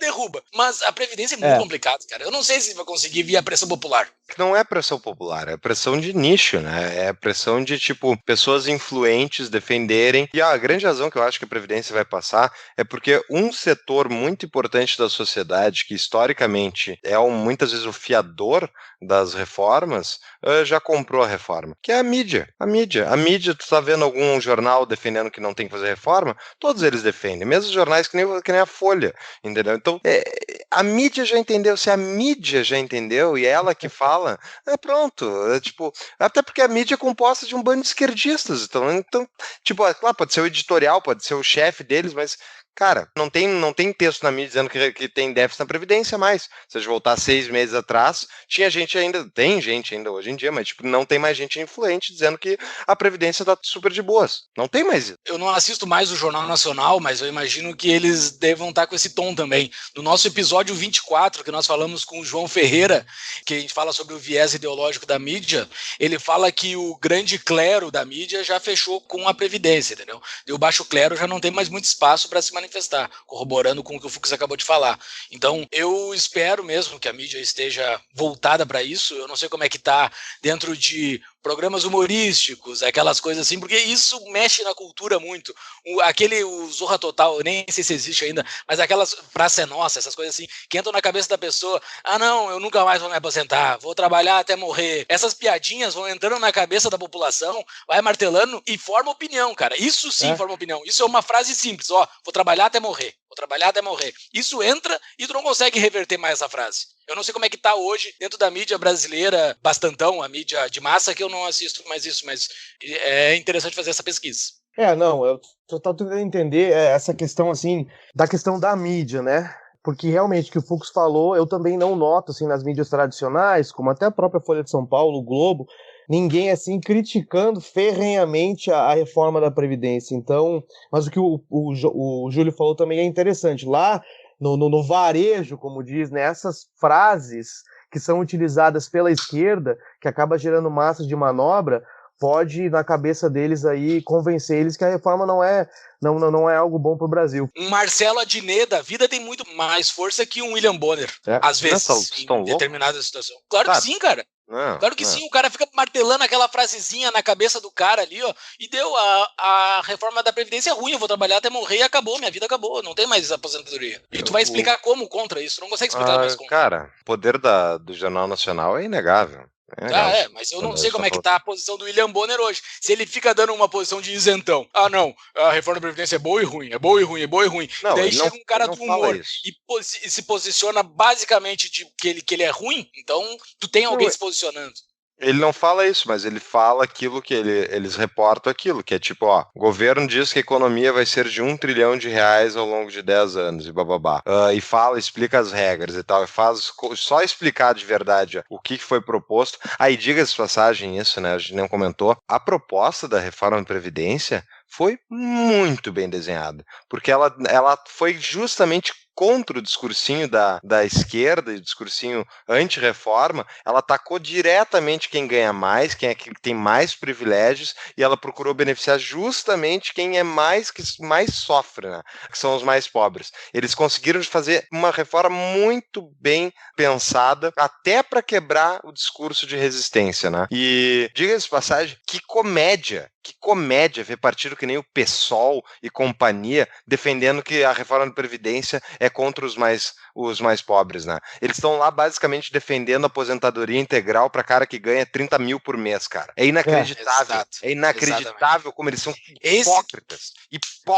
derruba. Mas a Previdência é muito complicado, cara. Eu não sei se vai conseguir via pressão popular. Não é pressão popular, é pressão de nicho, né? É pressão de, tipo, pessoas influentes defenderem. E a grande razão que eu acho que a Previdência vai passar é porque um setor muito importante da sociedade, que historicamente é muitas vezes o fiador das reformas, já comprou a reforma, que é a mídia. A mídia, tu tá vendo algum jornal defendendo que não tem que fazer reforma? Todos eles defendem, mesmo os jornais que nem a Folha, entendeu? Então, a mídia já entendeu, se a mídia já entendeu e é ela que fala, pronto, tipo, até porque a mídia é composta de um bando de esquerdistas, então tipo, claro, pode ser o editorial, pode ser o chefe deles, mas cara, não tem texto na mídia dizendo que tem déficit na Previdência mais. Se a gente voltar 6 meses atrás, tem gente ainda hoje em dia, mas tipo, não tem mais gente influente dizendo que a Previdência tá super de boas. Não tem mais isso. Eu não assisto mais o Jornal Nacional, mas eu imagino que eles devam estar com esse tom também. No nosso episódio 24, que nós falamos com o João Ferreira, que a gente fala sobre o viés ideológico da mídia, ele fala que o grande clero da mídia já fechou com a Previdência, entendeu? E o baixo clero já não tem mais muito espaço para se manifestar, corroborando com o que o Fux acabou de falar. Então, eu espero mesmo que a mídia esteja voltada para isso. Eu não sei como é que tá dentro de programas humorísticos, aquelas coisas assim, porque isso mexe na cultura muito. O Zorra Total, eu nem sei se existe ainda, mas aquelas Praça é Nossa, essas coisas assim, que entram na cabeça da pessoa, não, eu nunca mais vou me aposentar, vou trabalhar até morrer. Essas piadinhas vão entrando na cabeça da população, vai martelando e forma opinião, cara. Isso sim forma opinião. Isso é uma frase simples, vou trabalhar até morrer. Vou trabalhar até morrer. Isso entra e tu não consegue reverter mais essa frase. Eu não sei como é que tá hoje dentro da mídia brasileira, bastantão, a mídia de massa, que eu não assisto mais isso, mas é interessante fazer essa pesquisa. Eu tô tentando entender essa questão, assim, da questão da mídia, né? Porque realmente o que o Fux falou, eu também não noto, assim, nas mídias tradicionais, como até a própria Folha de São Paulo, o Globo, ninguém, assim, criticando ferrenhamente a reforma da Previdência. Então, mas o que o Júlio falou também é interessante. Lá no varejo, como diz, né, essas frases que são utilizadas pela esquerda, que acaba gerando massa de manobra, pode, na cabeça deles aí, convencer eles que a reforma não é algo bom para o Brasil. Um Marcelo Adnet da vida tem muito mais força que um William Bonner, às vezes, em determinada situação. Claro que sim, cara. Claro que sim, o cara fica martelando aquela frasezinha na cabeça do cara ali, ó, e deu a reforma da Previdência é ruim, eu vou trabalhar até morrer e acabou, minha vida acabou, não tem mais aposentadoria. E tu vai explicar como contra isso, não consegue explicar mais como. Cara, o poder do Jornal Nacional é inegável. Mas eu não sei como é que tá a posição do William Bonner hoje. Se ele fica dando uma posição de isentão. Não, a reforma da Previdência é boa e ruim, é boa e ruim, é boa e ruim. Não, daí chega um cara do humor e se posiciona basicamente de que ele é ruim, então tu tem alguém se posicionando. Ele não fala isso, mas ele fala aquilo que eles reportam aquilo, que é tipo, ó, o governo diz que a economia vai ser de R$1 trilhão ao longo de 10 anos, e bababá. E explica as regras e tal, e faz só explicar de verdade ó, o que foi proposto. Aí, diga-se de passagem isso, né, a gente não comentou, a proposta da reforma da Previdência foi muito bem desenhada, porque ela foi justamente contra o discursinho da esquerda e o discursinho anti-reforma, ela atacou diretamente quem ganha mais, quem é que tem mais privilégios, e ela procurou beneficiar justamente quem é que mais sofre, né? Que são os mais pobres. Eles conseguiram fazer uma reforma muito bem pensada, até para quebrar o discurso de resistência, né? E, diga-se de passagem, que comédia ver partido que nem o PSOL e companhia defendendo que a reforma da Previdência é contra os mais pobres, né? Eles estão lá basicamente defendendo a aposentadoria integral para cara que ganha 30 mil por mês, cara. É inacreditável. É inacreditável como eles são hipócritas.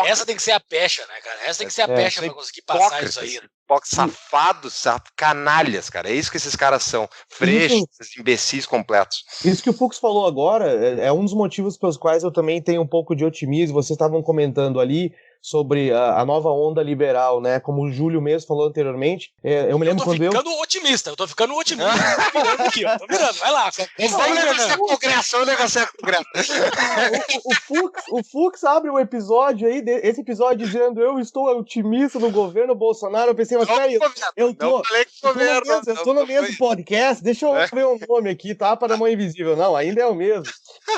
Essa tem que ser a pecha, né, cara? Essa tem que ser a pecha para conseguir passar isso aí. Safados, canalhas, cara. É isso que esses caras são. Freixos, imbecis completos. Isso que o Fux falou agora é um dos motivos pelos quais eu também tenho um pouco de otimismo. Vocês estavam comentando ali sobre a nova onda liberal, né? Como o Júlio mesmo falou anteriormente. Eu me lembro quando eu tô ficando otimista. Tô virando aqui, ó. Tô virando, vai lá. Vamos negociar com o O Fux abre um episódio aí, esse episódio dizendo eu estou otimista no governo Bolsonaro. Eu pensei, mas peraí, eu tô no mesmo podcast, deixa eu ver o nome aqui, Tapa da Mão Invisível. Não, ainda é o mesmo.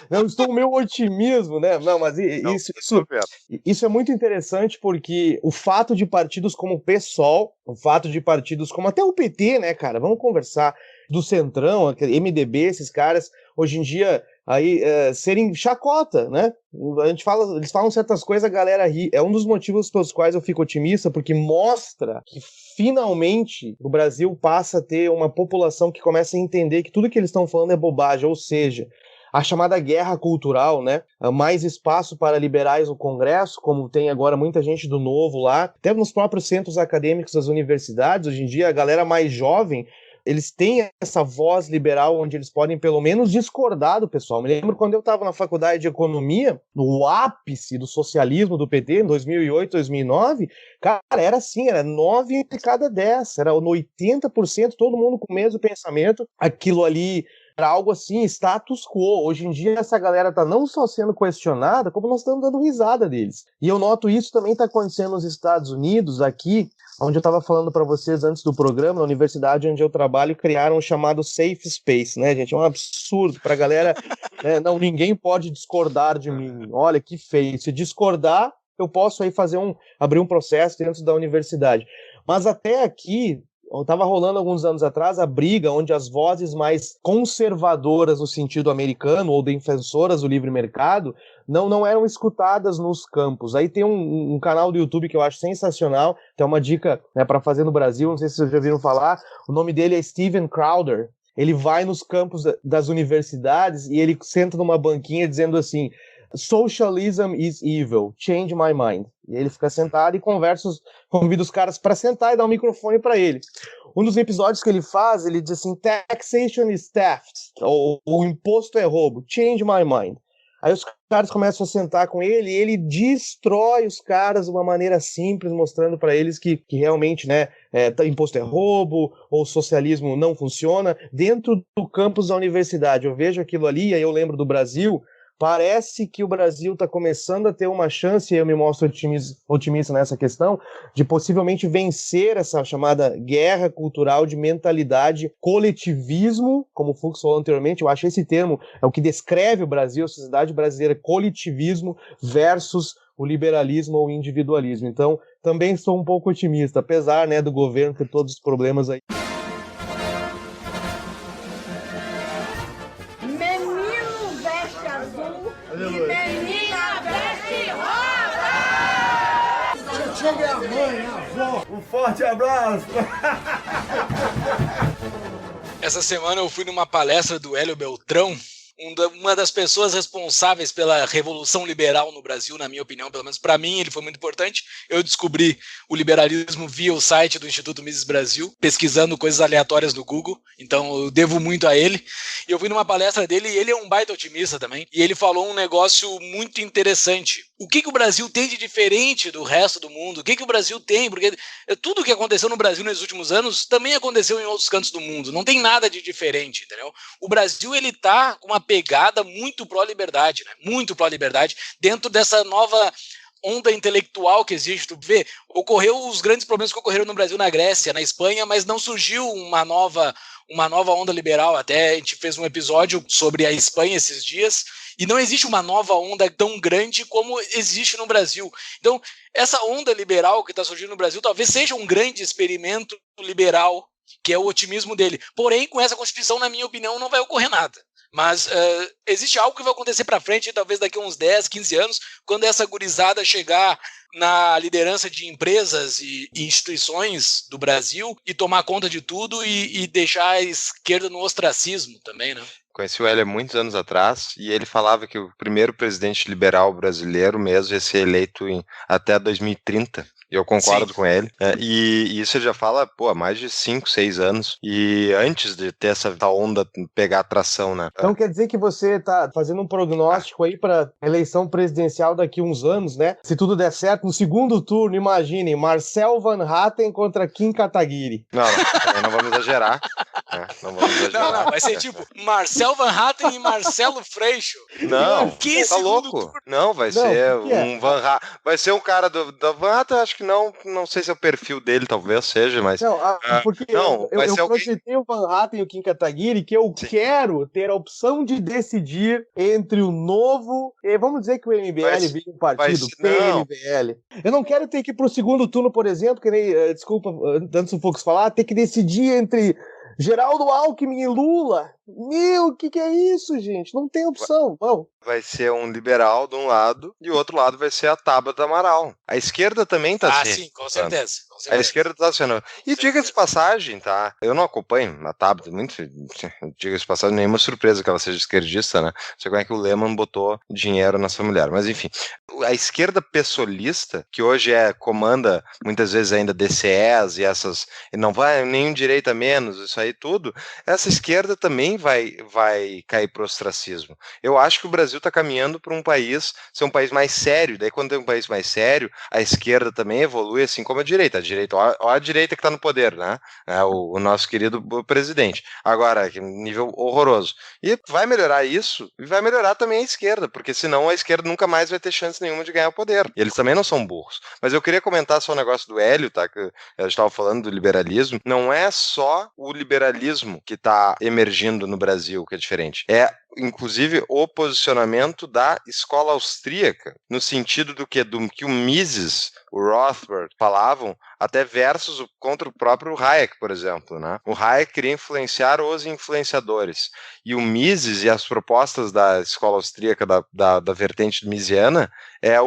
Eu estou meio otimismo, né? Não, mas isso é muito interessante porque o fato de partidos como o PSOL, o fato de partidos como até o PT, né, cara, vamos conversar, do Centrão, MDB, esses caras, hoje em dia, aí, serem chacota, né? Eles falam certas coisas, a galera ri. É um dos motivos pelos quais eu fico otimista, porque mostra que finalmente o Brasil passa a ter uma população que começa a entender que tudo que eles estão falando é bobagem, ou seja, a chamada guerra cultural, né? Mais espaço para liberais no Congresso, como tem agora muita gente do Novo lá, até nos próprios centros acadêmicos das universidades. Hoje em dia, a galera mais jovem, eles têm essa voz liberal onde eles podem pelo menos discordar do pessoal. Me lembro quando eu estava na faculdade de economia, no ápice do socialismo do PT, em 2008, 2009, cara, era assim, era 9 entre cada 10, era 80% todo mundo com o mesmo pensamento, aquilo ali era algo assim, status quo. Hoje em dia essa galera tá não só sendo questionada, como nós estamos dando risada deles. E eu noto isso também tá acontecendo nos Estados Unidos, aqui, onde eu estava falando para vocês antes do programa, na universidade onde eu trabalho, criaram o chamado Safe Space, né, gente? É um absurdo pra galera, né? Não, ninguém pode discordar de mim. Olha que feio. Se discordar, eu posso aí abrir um processo dentro da universidade. Mas até aqui, estava rolando alguns anos atrás a briga onde as vozes mais conservadoras no sentido americano ou defensoras do livre mercado não eram escutadas nos campos. Aí tem um canal do YouTube que eu acho sensacional, tem uma dica, né, para fazer no Brasil, não sei se vocês já viram falar, o nome dele é Steven Crowder. Ele vai nos campos das universidades e ele senta numa banquinha dizendo assim: Socialism is evil, change my mind. E ele fica sentado e convida os caras para sentar e dar um microfone para ele. Um dos episódios que ele faz, ele diz assim: taxation is theft, ou o imposto é roubo, change my mind. Aí os caras começam a sentar com ele e ele destrói os caras de uma maneira simples, mostrando para eles que realmente, né, imposto é roubo, ou socialismo não funciona, dentro do campus da universidade. Eu vejo aquilo ali, aí eu lembro do Brasil, parece que o Brasil está começando a ter uma chance, e eu me mostro otimista nessa questão, de possivelmente vencer essa chamada guerra cultural de mentalidade, coletivismo, como o Fux falou anteriormente. Eu acho esse termo é o que descreve o Brasil, a sociedade brasileira, coletivismo versus o liberalismo ou o individualismo. Então, também sou um pouco otimista, apesar, né, do governo ter todos os problemas aí. Menino veste azul e menina veste rosa! Chega é a mãe, a avó. Um forte abraço. Essa semana eu fui numa palestra do Hélio Beltrão, uma das pessoas responsáveis pela revolução liberal no Brasil, na minha opinião, pelo menos para mim, ele foi muito importante. Eu descobri o liberalismo via o site do Instituto Mises Brasil, pesquisando coisas aleatórias no Google, então eu devo muito a ele. E eu fui numa palestra dele e ele é um baita otimista também, e ele falou um negócio muito interessante. O que o Brasil tem de diferente do resto do mundo? O que o Brasil tem? Porque tudo o que aconteceu no Brasil nos últimos anos também aconteceu em outros cantos do mundo. Não tem nada de diferente, entendeu? O Brasil, ele tá com uma pegada muito pró-liberdade, né? Muito pró-liberdade, dentro dessa nova onda intelectual que existe. Tu vê, ocorreu os grandes problemas que ocorreram no Brasil, na Grécia, na Espanha, mas não surgiu uma nova onda liberal. Até a gente fez um episódio sobre a Espanha esses dias, e não existe uma nova onda tão grande como existe no Brasil. Então, essa onda liberal que está surgindo no Brasil talvez seja um grande experimento liberal, que é o otimismo dele. Porém, com essa Constituição, na minha opinião, não vai ocorrer nada. Mas existe algo que vai acontecer para frente, talvez daqui a uns 10, 15 anos, quando essa gurizada chegar na liderança de empresas e instituições do Brasil e tomar conta de tudo e deixar a esquerda no ostracismo também, né? Conheci o Hélio há muitos anos atrás e ele falava que o primeiro presidente liberal brasileiro mesmo ia ser eleito até 2030. Eu concordo com ele. E isso ele já fala, há mais de 5, 6 anos. E antes de ter essa onda pegar atração, né? Então quer dizer que você tá fazendo um prognóstico aí para eleição presidencial daqui a uns anos, né? Se tudo der certo, no segundo turno, imaginem, Marcel Van Hatten contra Kim Kataguiri. Não vamos exagerar. Não vamos exagerar. Não, vai ser tipo Marcel Van Hatten e Marcelo Freixo. Não, que tá louco. Turno? Não, vai ser um Van Hatten. Vai ser um cara do Van Hatten, acho que não sei se é o perfil dele, talvez seja, mas... Não, porque eu projetei o Van Hatten e o Kim Kataguiri que eu quero ter a opção de decidir entre o novo... Vamos dizer que o MBL vira um partido, PMBL. Eu não quero ter que ir pro segundo turno, por exemplo, que nem, desculpa, antes do Fux falar, ter que decidir entre Geraldo Alckmin e Lula. Meu, o que é isso, gente? Não tem opção. Não. Vai ser um liberal de um lado e o outro lado vai ser a Tabata Amaral. A esquerda também tá sendo. Sim, com certeza. A esquerda tá sendo. E diga-se de passagem, tá? Eu não acompanho a Tabata, diga-se de passagem, nenhuma surpresa que ela seja esquerdista, né? Não sei como é que o Lehman botou dinheiro nessa mulher. Mas enfim, a esquerda pessoalista, que hoje comanda muitas vezes ainda DCEs e essas, e não vai nenhum direito a menos, isso aí tudo, essa esquerda também vai cair pro ostracismo. Eu acho que o Brasil está caminhando para um país ser um país mais sério. Daí, quando tem um país mais sério, a esquerda também evolui, assim como a direita. Ó a direita que está no poder, né? O nosso querido presidente. Agora, nível horroroso. E vai melhorar isso, e vai melhorar também a esquerda, porque senão a esquerda nunca mais vai ter chance nenhuma de ganhar o poder. E eles também não são burros. Mas eu queria comentar só o negócio do Hélio, tá? Que eu estava falando do liberalismo. Não é só o liberalismo que está emergindo no Brasil que é diferente. Inclusive, o posicionamento da escola austríaca, no sentido do que o Mises, o Rothbard falavam, até versus contra o próprio Hayek, por exemplo, né? O Hayek queria influenciar os influenciadores. E o Mises e as propostas da escola austríaca, da vertente misiana,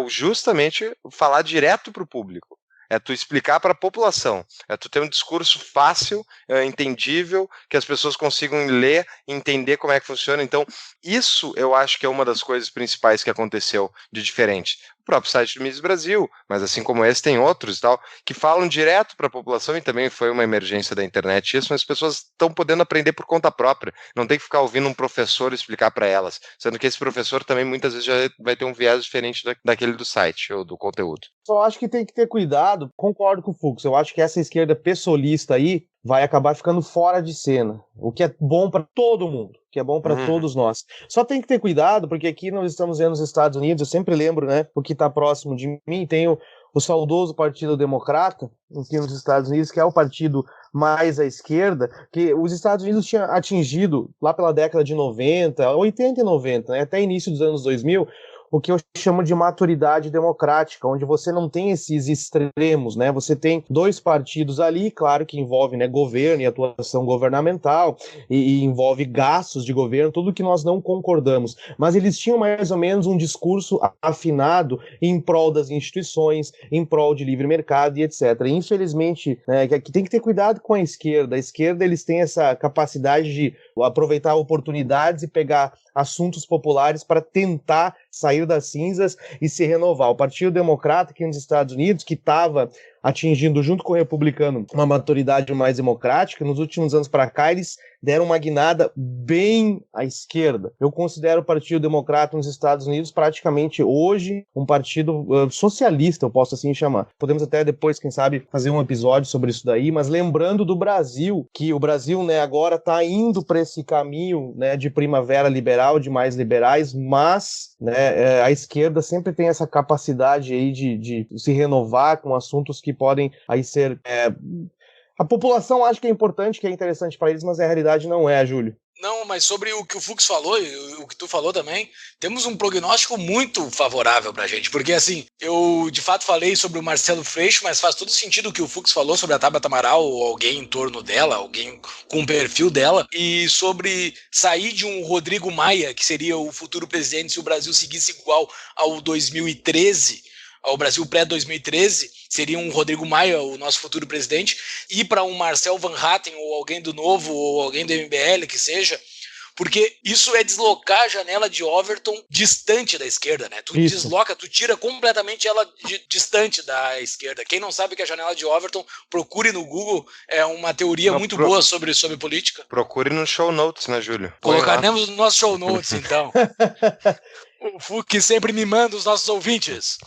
justamente falar direto para o público. É tu explicar para a população, é tu ter um discurso fácil, entendível, que as pessoas consigam ler e entender como é que funciona. Então, isso eu acho que é uma das coisas principais que aconteceu de diferente. O próprio site do Mises Brasil, mas assim como esse tem outros e tal, que falam direto para a população, e também foi uma emergência da internet isso, mas as pessoas estão podendo aprender por conta própria, não tem que ficar ouvindo um professor explicar para elas, sendo que esse professor também muitas vezes já vai ter um viés diferente daquele do site ou do conteúdo. Só acho que tem que ter cuidado, concordo com o Fux, eu acho que essa esquerda pessoalista aí, vai acabar ficando fora de cena, o que é bom para todo mundo, o que é bom para todos nós. Só tem que ter cuidado, porque aqui nós estamos vendo nos Estados Unidos, eu sempre lembro, né, o que está próximo de mim, tem o saudoso Partido Democrata, aqui nos Estados Unidos, que é o partido mais à esquerda, que os Estados Unidos tinham atingido, lá pela década de 90, 80 e 90, né, até início dos anos 2000, o que eu chamo de maturidade democrática, onde você não tem esses extremos, né? Você tem dois partidos ali, claro que envolve, né, governo e atuação governamental, e envolve gastos de governo, tudo que nós não concordamos. Mas eles tinham mais ou menos um discurso afinado em prol das instituições, em prol de livre mercado e etc. E, infelizmente, né, que tem que ter cuidado com a esquerda. A esquerda, eles têm essa capacidade de aproveitar oportunidades e pegar assuntos populares para tentar sair das cinzas e se renovar. O Partido Democrata aqui nos Estados Unidos, que estava atingindo, junto com o republicano, uma maturidade mais democrática, nos últimos anos para cá, eles deram uma guinada bem à esquerda. Eu considero o Partido Democrata nos Estados Unidos praticamente hoje um partido socialista, eu posso assim chamar. Podemos até depois, quem sabe, fazer um episódio sobre isso daí, mas lembrando do Brasil, que o Brasil, né, agora está indo para esse caminho, né, de primavera liberal, de mais liberais, mas, né, a esquerda sempre tem essa capacidade aí de se renovar com assuntos que podem aí ser... A população acha que é importante, que é interessante para eles, mas a realidade não é, Júlio. Não, mas sobre o que o Fux falou e o que tu falou também, temos um prognóstico muito favorável pra gente, porque assim, eu de fato falei sobre o Marcelo Freixo, mas faz todo sentido o que o Fux falou sobre a Tabata Amaral, ou alguém em torno dela, alguém com o perfil dela, e sobre sair de um Rodrigo Maia, que seria o futuro presidente se o Brasil seguisse igual ao 2013, ao Brasil pré-2013, seria um Rodrigo Maia, o nosso futuro presidente, e para um Marcel Van Hatten, ou alguém do Novo, ou alguém do MBL, que seja, porque isso é deslocar a janela de Overton distante da esquerda, né? Tu desloca, tu tira completamente ela distante da esquerda. Quem não sabe que a janela de Overton, procure no Google, é uma teoria muito boa sobre política. Procure nos show notes, né, Júlio? Colocaremos no nosso show notes, então. O Fux sempre me manda os nossos ouvintes.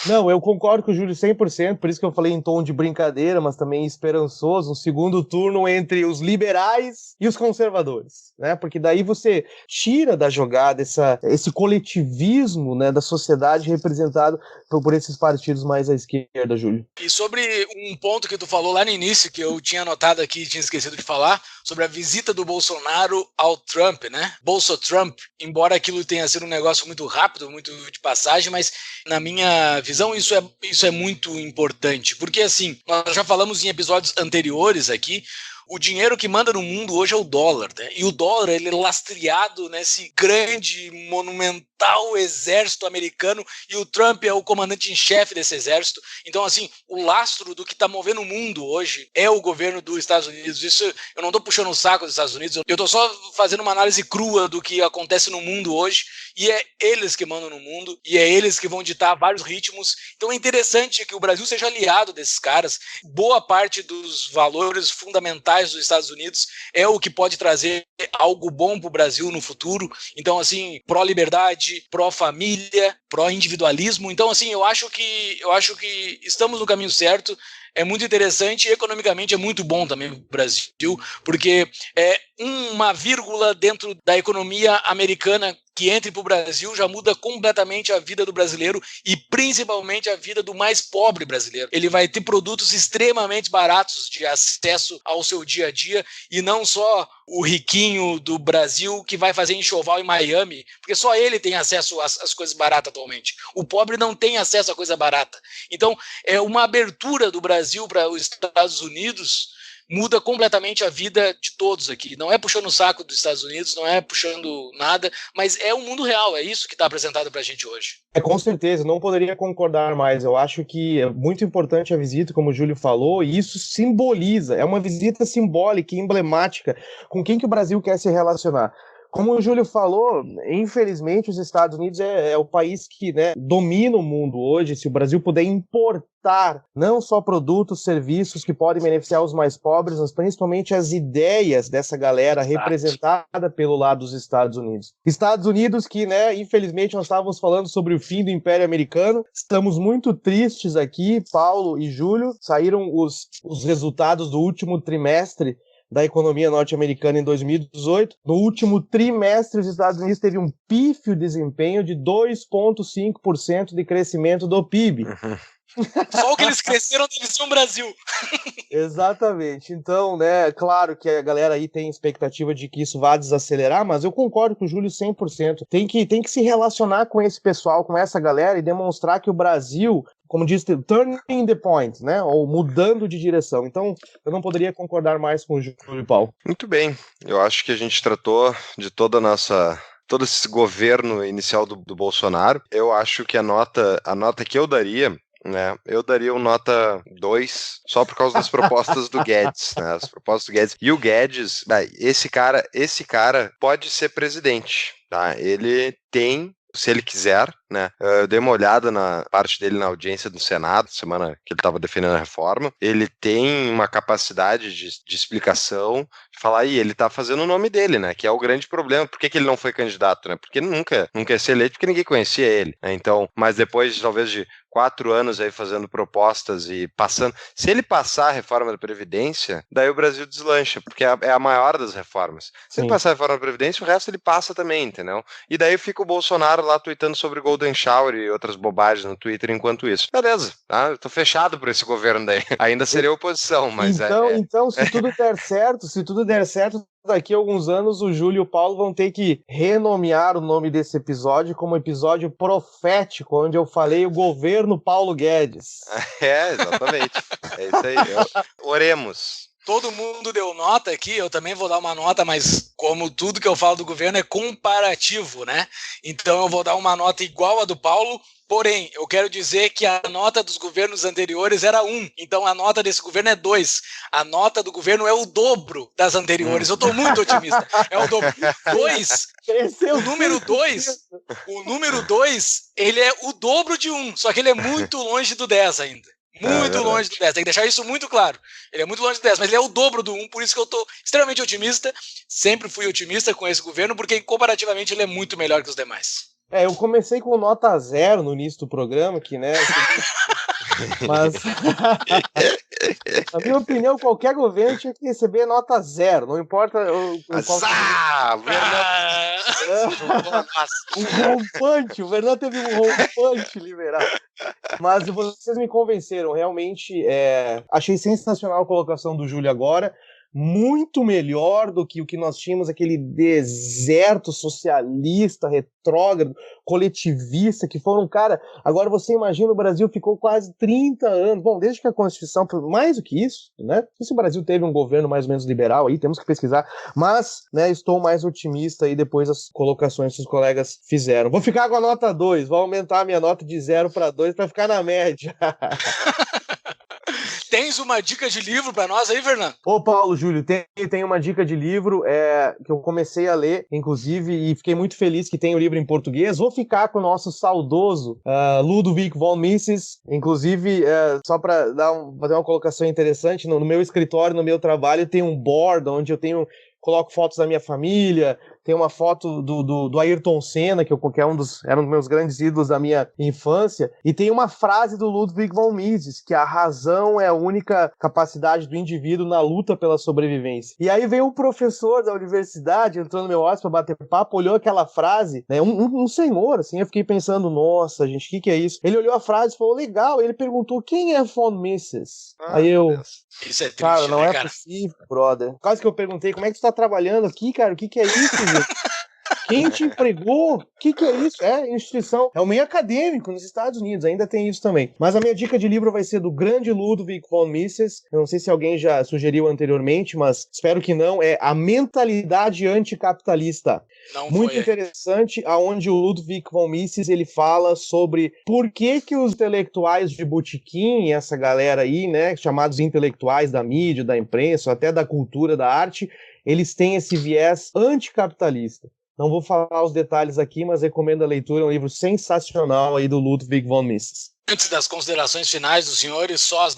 Não, eu concordo com o Júlio 100%, por isso que eu falei em tom de brincadeira, mas também esperançoso, um segundo turno entre os liberais e os conservadores, né? Porque daí você tira da jogada esse coletivismo, né, da sociedade representado por esses partidos mais à esquerda, Júlio. E sobre um ponto que tu falou lá no início, que eu tinha anotado aqui e tinha esquecido de falar, sobre a visita do Bolsonaro ao Trump, né? Bolso-Trump, embora aquilo tenha sido um negócio muito rápido, muito de passagem, mas na minha visão isso é muito importante, porque assim, nós já falamos em episódios anteriores aqui, o dinheiro que manda no mundo hoje é o dólar, né? E o dólar, ele é lastreado nesse grande, monumental exército americano, e o Trump é o comandante em chefe desse exército. Então, assim, o lastro do que está movendo o mundo hoje é o governo dos Estados Unidos. Isso, eu não estou puxando o saco dos Estados Unidos, eu estou só fazendo uma análise crua do que acontece no mundo hoje, e é eles que mandam no mundo, e é eles que vão ditar vários ritmos. Então é interessante que o Brasil seja aliado desses caras. Boa parte dos valores fundamentais dos Estados Unidos é o que pode trazer algo bom para o Brasil no futuro. Então, assim, pró-liberdade, pró-família, pró-individualismo. Então, assim, eu acho que estamos no caminho certo. É muito interessante e economicamente é muito bom também para o Brasil, porque é uma vírgula dentro da economia americana que entre para o Brasil já muda completamente a vida do brasileiro e principalmente a vida do mais pobre brasileiro. Ele vai ter produtos extremamente baratos de acesso ao seu dia a dia e não só o riquinho do Brasil que vai fazer enxoval em Miami, porque só ele tem acesso às coisas baratas atualmente. O pobre não tem acesso a coisa barata. Então, é uma abertura do Brasil para os Estados Unidos muda completamente a vida de todos aqui. Não é puxando o saco dos Estados Unidos, não é puxando nada, mas é o mundo real, é isso que está apresentado para a gente hoje. Com certeza, não poderia concordar mais. Eu acho que é muito importante a visita, como o Júlio falou, e isso simboliza, é uma visita simbólica e emblemática com quem que o Brasil quer se relacionar. Como o Júlio falou, infelizmente os Estados Unidos é o país que, né, domina o mundo hoje. Se o Brasil puder importar não só produtos, serviços que podem beneficiar os mais pobres, mas principalmente as ideias dessa galera representada pelo lado dos Estados Unidos. Estados Unidos que, né, infelizmente nós estávamos falando sobre o fim do Império Americano. Estamos muito tristes aqui, Paulo e Júlio. Saíram os resultados do último trimestre da economia norte-americana em 2018. No último trimestre, os Estados Unidos teve um pífio desempenho de 2,5% de crescimento do PIB. Só o que eles cresceram deve ser um Brasil. Exatamente. Então, né, claro que a galera aí tem expectativa de que isso vá desacelerar, mas eu concordo com o Júlio 100%. Tem que se relacionar com esse pessoal, com essa galera e demonstrar que o Brasil, como diz, turning the point, né, ou mudando de direção. Então, eu não poderia concordar mais com o Júlio e o Paulo. Muito bem. Eu acho que a gente tratou de todo esse governo inicial do Bolsonaro. Eu acho que a nota que eu daria, né, eu daria um nota 2 só por causa das propostas do Guedes, né, as propostas do Guedes. E o Guedes, esse cara pode ser presidente, tá? Ele tem, se ele quiser, né? Eu dei uma olhada na parte dele na audiência do Senado, semana que ele estava defendendo a reforma. Ele tem uma capacidade de explicação, de falar, e ele está fazendo o nome dele, né? Que é o grande problema. Por que ele não foi candidato, né? Porque ele nunca ia ser eleito, porque ninguém conhecia ele, né? Então, mas depois, talvez, de 4 anos aí fazendo propostas e passando. Se ele passar a reforma da Previdência, daí o Brasil deslancha, porque é a maior das reformas. Se ele passar a reforma da Previdência, o resto ele passa também, entendeu? E daí fica o Bolsonaro lá tuitando sobre Golden Shower e outras bobagens no Twitter enquanto isso. Beleza, tá? Eu tô fechado por esse governo daí. Ainda seria oposição, mas Então, se tudo der certo, daqui a alguns anos o Júlio e o Paulo vão ter que renomear o nome desse episódio como episódio profético, onde eu falei o governo Paulo Guedes. Exatamente. É isso aí. Oremos. Todo mundo deu nota aqui, eu também vou dar uma nota, mas como tudo que eu falo do governo é comparativo, né? Então eu vou dar uma nota igual a do Paulo, porém, eu quero dizer que a nota dos governos anteriores era 1, então a nota desse governo é 2. A nota do governo é o dobro das anteriores, eu tô muito otimista. É o dobro. 2, o número 2, ele é o dobro de 1, só que ele é muito longe do 10 ainda. Muito longe do 10, tem que deixar isso muito claro. Ele é muito longe do 10, mas ele é o dobro do 1, por isso que eu tô extremamente otimista. Sempre fui otimista com esse governo, porque comparativamente ele é muito melhor que os demais. Eu comecei com nota 0 no início do programa, que, né, mas na minha opinião, ququalquer governo tinha que receber nota 0, não importa o Fernando teve um rompante liberal. Mas vocês me convenceram, realmente, achei sensacional a colocação do Júlio agora, muito melhor do que o que nós tínhamos, aquele deserto socialista, retrógrado, coletivista, que foram, cara, agora você imagina, o Brasil ficou quase 30 anos, bom, desde que a Constituição, mais do que isso, né, não sei se o Brasil teve um governo mais ou menos liberal aí, temos que pesquisar, mas, né, estou mais otimista aí depois das colocações que os colegas fizeram. Vou ficar com a nota 2, vou aumentar a minha nota de 0 para 2 para ficar na média. Tens uma dica de livro para nós aí, Fernando? Ô, Paulo, Júlio, tem uma dica de livro que eu comecei a ler, inclusive, e fiquei muito feliz que tem o livro em português. Vou ficar com o nosso saudoso Ludwig von Mises, inclusive, só para fazer uma colocação interessante, no meu escritório, no meu trabalho, tem um board onde eu coloco fotos da minha família, tem uma foto do Ayrton Senna, que era um dos meus grandes ídolos da minha infância, e tem uma frase do Ludwig von Mises, que a razão é a única capacidade do indivíduo na luta pela sobrevivência. E aí veio um professor da universidade, entrou no meu office para bater papo, olhou aquela frase, né, um senhor, assim, eu fiquei pensando, nossa, gente, o que é isso? Ele olhou a frase e falou, legal, ele perguntou, quem é von Mises? Aí eu... Deus. Isso é triste, cara, não né, é cara? possível, brother. Quase que eu perguntei, como é que você tá trabalhando aqui, cara? O que é isso, gente? Quem te empregou? O que é isso? Instituição. É o meio acadêmico nos Estados Unidos, ainda tem isso também. Mas a minha dica de livro vai ser do grande Ludwig von Mises. Eu não sei se alguém já sugeriu anteriormente, mas espero que não. É A Mentalidade Anticapitalista. Muito interessante, aonde o Ludwig von Mises ele fala sobre por que os intelectuais de botequim, essa galera aí, né, chamados intelectuais da mídia, da imprensa, até da cultura, da arte, eles têm esse viés anticapitalista. Não vou falar os detalhes aqui, mas recomendo a leitura, é um livro sensacional aí do Ludwig von Mises. Antes das considerações finais dos senhores, só as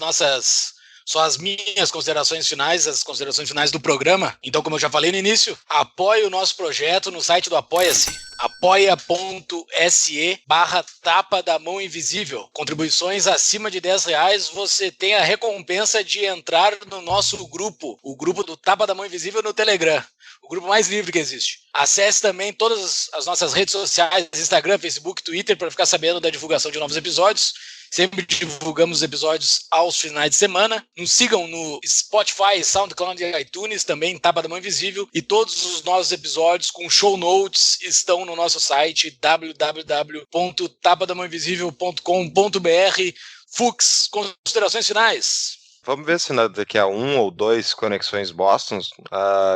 minhas considerações finais, as considerações finais do programa. Então, como eu já falei no início, apoie o nosso projeto no site do Apoia-se, apoia.se/Tapa da Mão Invisível. Contribuições acima de R$10, você tem a recompensa de entrar no nosso grupo, o grupo do Tapa da Mão Invisível no Telegram, o grupo mais livre que existe. Acesse também todas as nossas redes sociais, Instagram, Facebook, Twitter, para ficar sabendo da divulgação de novos episódios. Sempre divulgamos os episódios aos finais de semana. Nos sigam no Spotify, SoundCloud e iTunes, também Tapa da Mão Invisível. E todos os nossos episódios com show notes estão no nosso site www.tapadamãoinvisível.com.br. Fux, considerações finais. Vamos ver se daqui a 1 ou 2 Conexões Boston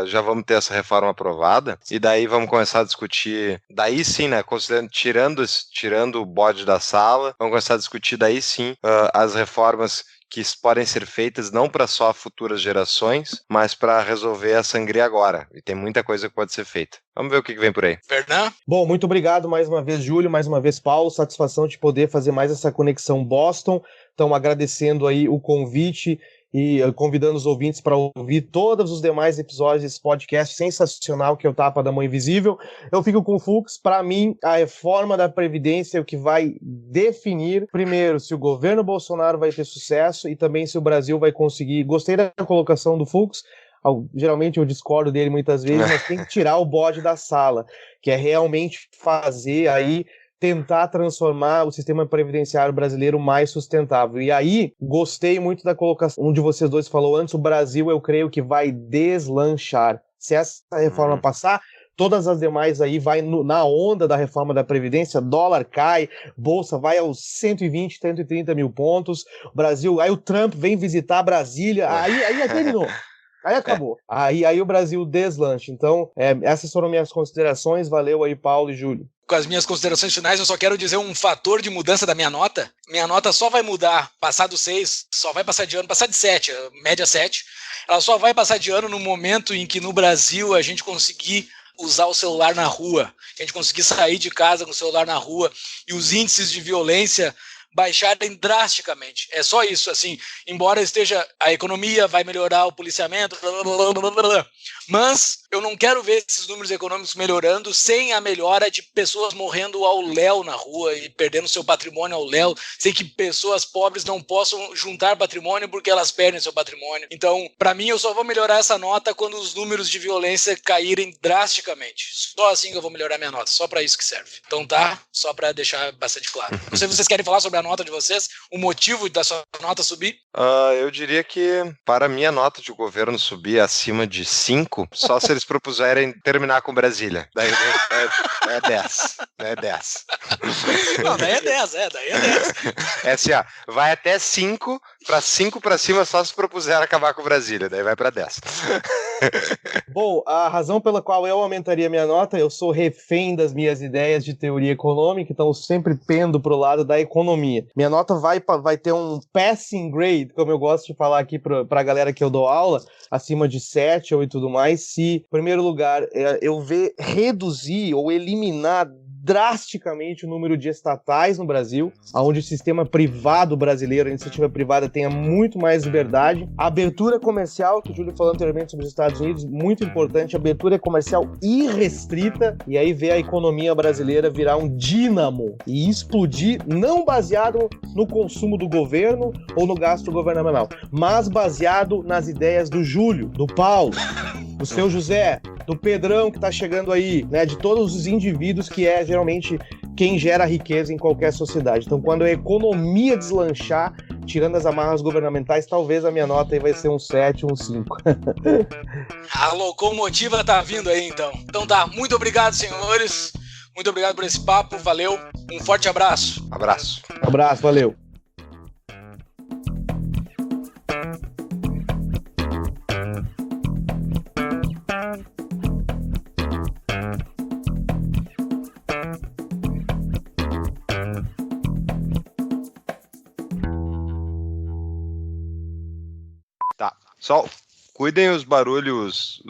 já vamos ter essa reforma aprovada, e daí vamos começar a discutir, daí sim, né, considerando, tirando o bode da sala, vamos começar a discutir daí sim as reformas que podem ser feitas não para só futuras gerações, mas para resolver a sangria agora, e tem muita coisa que pode ser feita. Vamos ver o que vem por aí. Fernando? Bom, muito obrigado mais uma vez, Júlio, mais uma vez, Paulo, satisfação de poder fazer mais essa conexão Boston. Então, agradecendo aí o convite e convidando os ouvintes para ouvir todos os demais episódios desse podcast sensacional que é o Tapa da Mão Invisível. Eu fico com o Fux. Para mim, a reforma da Previdência é o que vai definir, primeiro, se o governo Bolsonaro vai ter sucesso e também se o Brasil vai conseguir. Gostei da colocação do Fux. Geralmente eu discordo dele muitas vezes, mas tem que tirar o bode da sala, que é realmente fazer aí, tentar transformar o sistema previdenciário brasileiro mais sustentável. E aí, gostei muito da colocação, um de vocês dois falou antes, o Brasil, eu creio que vai deslanchar. Se essa reforma passar, todas as demais aí vai na onda da reforma da Previdência, dólar cai, bolsa vai aos 120, 130 mil pontos, o Brasil, aí o Trump vem visitar Brasília, aí terminou. Aí acabou. Aí o Brasil deslancha. Então, essas foram minhas considerações. Valeu aí, Paulo e Júlio. Com as minhas considerações finais, eu só quero dizer um fator de mudança da minha nota. Minha nota só vai mudar, passar do 6, só vai passar de ano, passar de 7, média 7. Ela só vai passar de ano no momento em que no Brasil a gente conseguir usar o celular na rua, a gente conseguir sair de casa com o celular na rua e os índices de violência baixarem drasticamente. É só isso, assim, embora esteja a economia, vai melhorar o policiamento, mas eu não quero ver esses números econômicos melhorando sem a melhora de pessoas morrendo ao léu na rua e perdendo seu patrimônio ao léu, sem que pessoas pobres não possam juntar patrimônio porque elas perdem seu patrimônio. Então, para mim, eu só vou melhorar essa nota quando os números de violência caírem drasticamente. Só assim que eu vou melhorar minha nota, só para isso que serve. Então tá, só para deixar bastante claro. Não sei se vocês querem falar sobre a nota de vocês, o motivo da sua nota subir? Eu diria que para a minha nota de governo subir acima de 5, só se eles propuserem terminar com Brasília. Daí é 10. Daí é 10. Não, daí é 10, daí é 10. É assim, ó, vai até 5, para 5 para cima só se propuser acabar com Brasília, daí vai para 10. Bom, a razão pela qual eu aumentaria minha nota, eu sou refém das minhas ideias de teoria econômica, então eu sempre pendo pro lado da economia. Minha nota vai ter um passing grade, como eu gosto de falar aqui pra galera que eu dou aula, acima de 7 ou e tudo mais, se, em primeiro lugar, eu ver reduzir ou eliminar drasticamente o número de estatais no Brasil, onde o sistema privado brasileiro, a iniciativa privada, tenha muito mais liberdade. A abertura comercial, que o Júlio falou anteriormente sobre os Estados Unidos, muito importante, abertura comercial irrestrita, e aí ver a economia brasileira virar um dínamo e explodir, não baseado no consumo do governo ou no gasto governamental, mas baseado nas ideias do Júlio, do Paulo, do seu José, do Pedrão que tá chegando aí, né, de todos os indivíduos que é geralmente quem gera riqueza em qualquer sociedade. Então, quando a economia deslanchar, tirando as amarras governamentais, talvez a minha nota aí vai ser um 7, um 5. A locomotiva tá vindo aí, então. Então tá, muito obrigado, senhores. Muito obrigado por esse papo, valeu. Um forte abraço. Abraço. Um abraço, valeu. Tá, sol. Cuidem os barulhos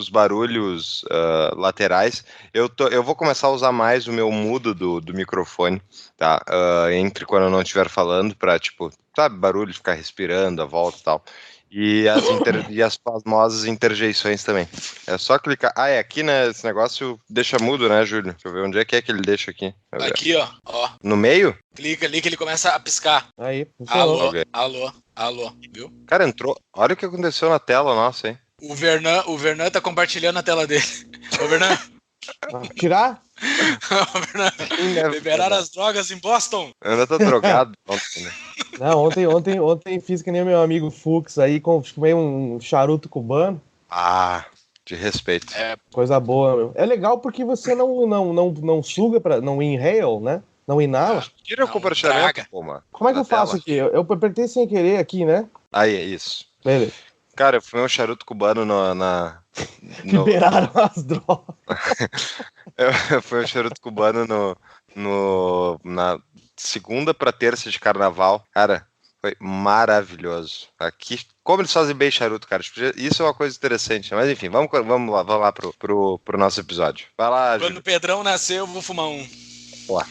laterais. Eu vou começar a usar mais o meu mudo do microfone, tá? Entre quando eu não estiver falando, pra, tipo, sabe, barulho, ficar respirando, a volta e tal. E as famosas interjeições também. É só clicar. Ah, é aqui, né? Esse negócio deixa mudo, né, Júlio? Deixa eu ver onde é que ele deixa aqui. Aqui, ó. No meio? Clica ali que ele começa a piscar. Aí, funcionou. Alô, viu? Cara, entrou. Olha o que aconteceu na tela, nossa, hein? O Vernan tá compartilhando a tela dele. Ô, Vernan. Tirar? Ô, Vernan. Liberaram as drogas em Boston. Ainda tá drogado. Ontem, né? Não, ontem fiz que nem meu amigo Fux aí, comei um charuto cubano. Ah, de respeito. Coisa boa, meu. É legal porque você não suga, não inhale, né? Não inala. Tira o compartilhamento, pô, mano. Como é que eu faço aqui? Eu apertei sem querer aqui, né? Aí, é isso. Beleza. Cara, eu fumei um charuto cubano Liberaram as drogas. Eu fui um charuto cubano na segunda pra terça de carnaval. Cara, foi maravilhoso. Aqui, como eles fazem bem charuto, cara. Isso é uma coisa interessante. Mas enfim, vamos lá pro nosso episódio. Vai lá, Quando Júlio. o Pedrão nascer, eu vou fumar um. Boa.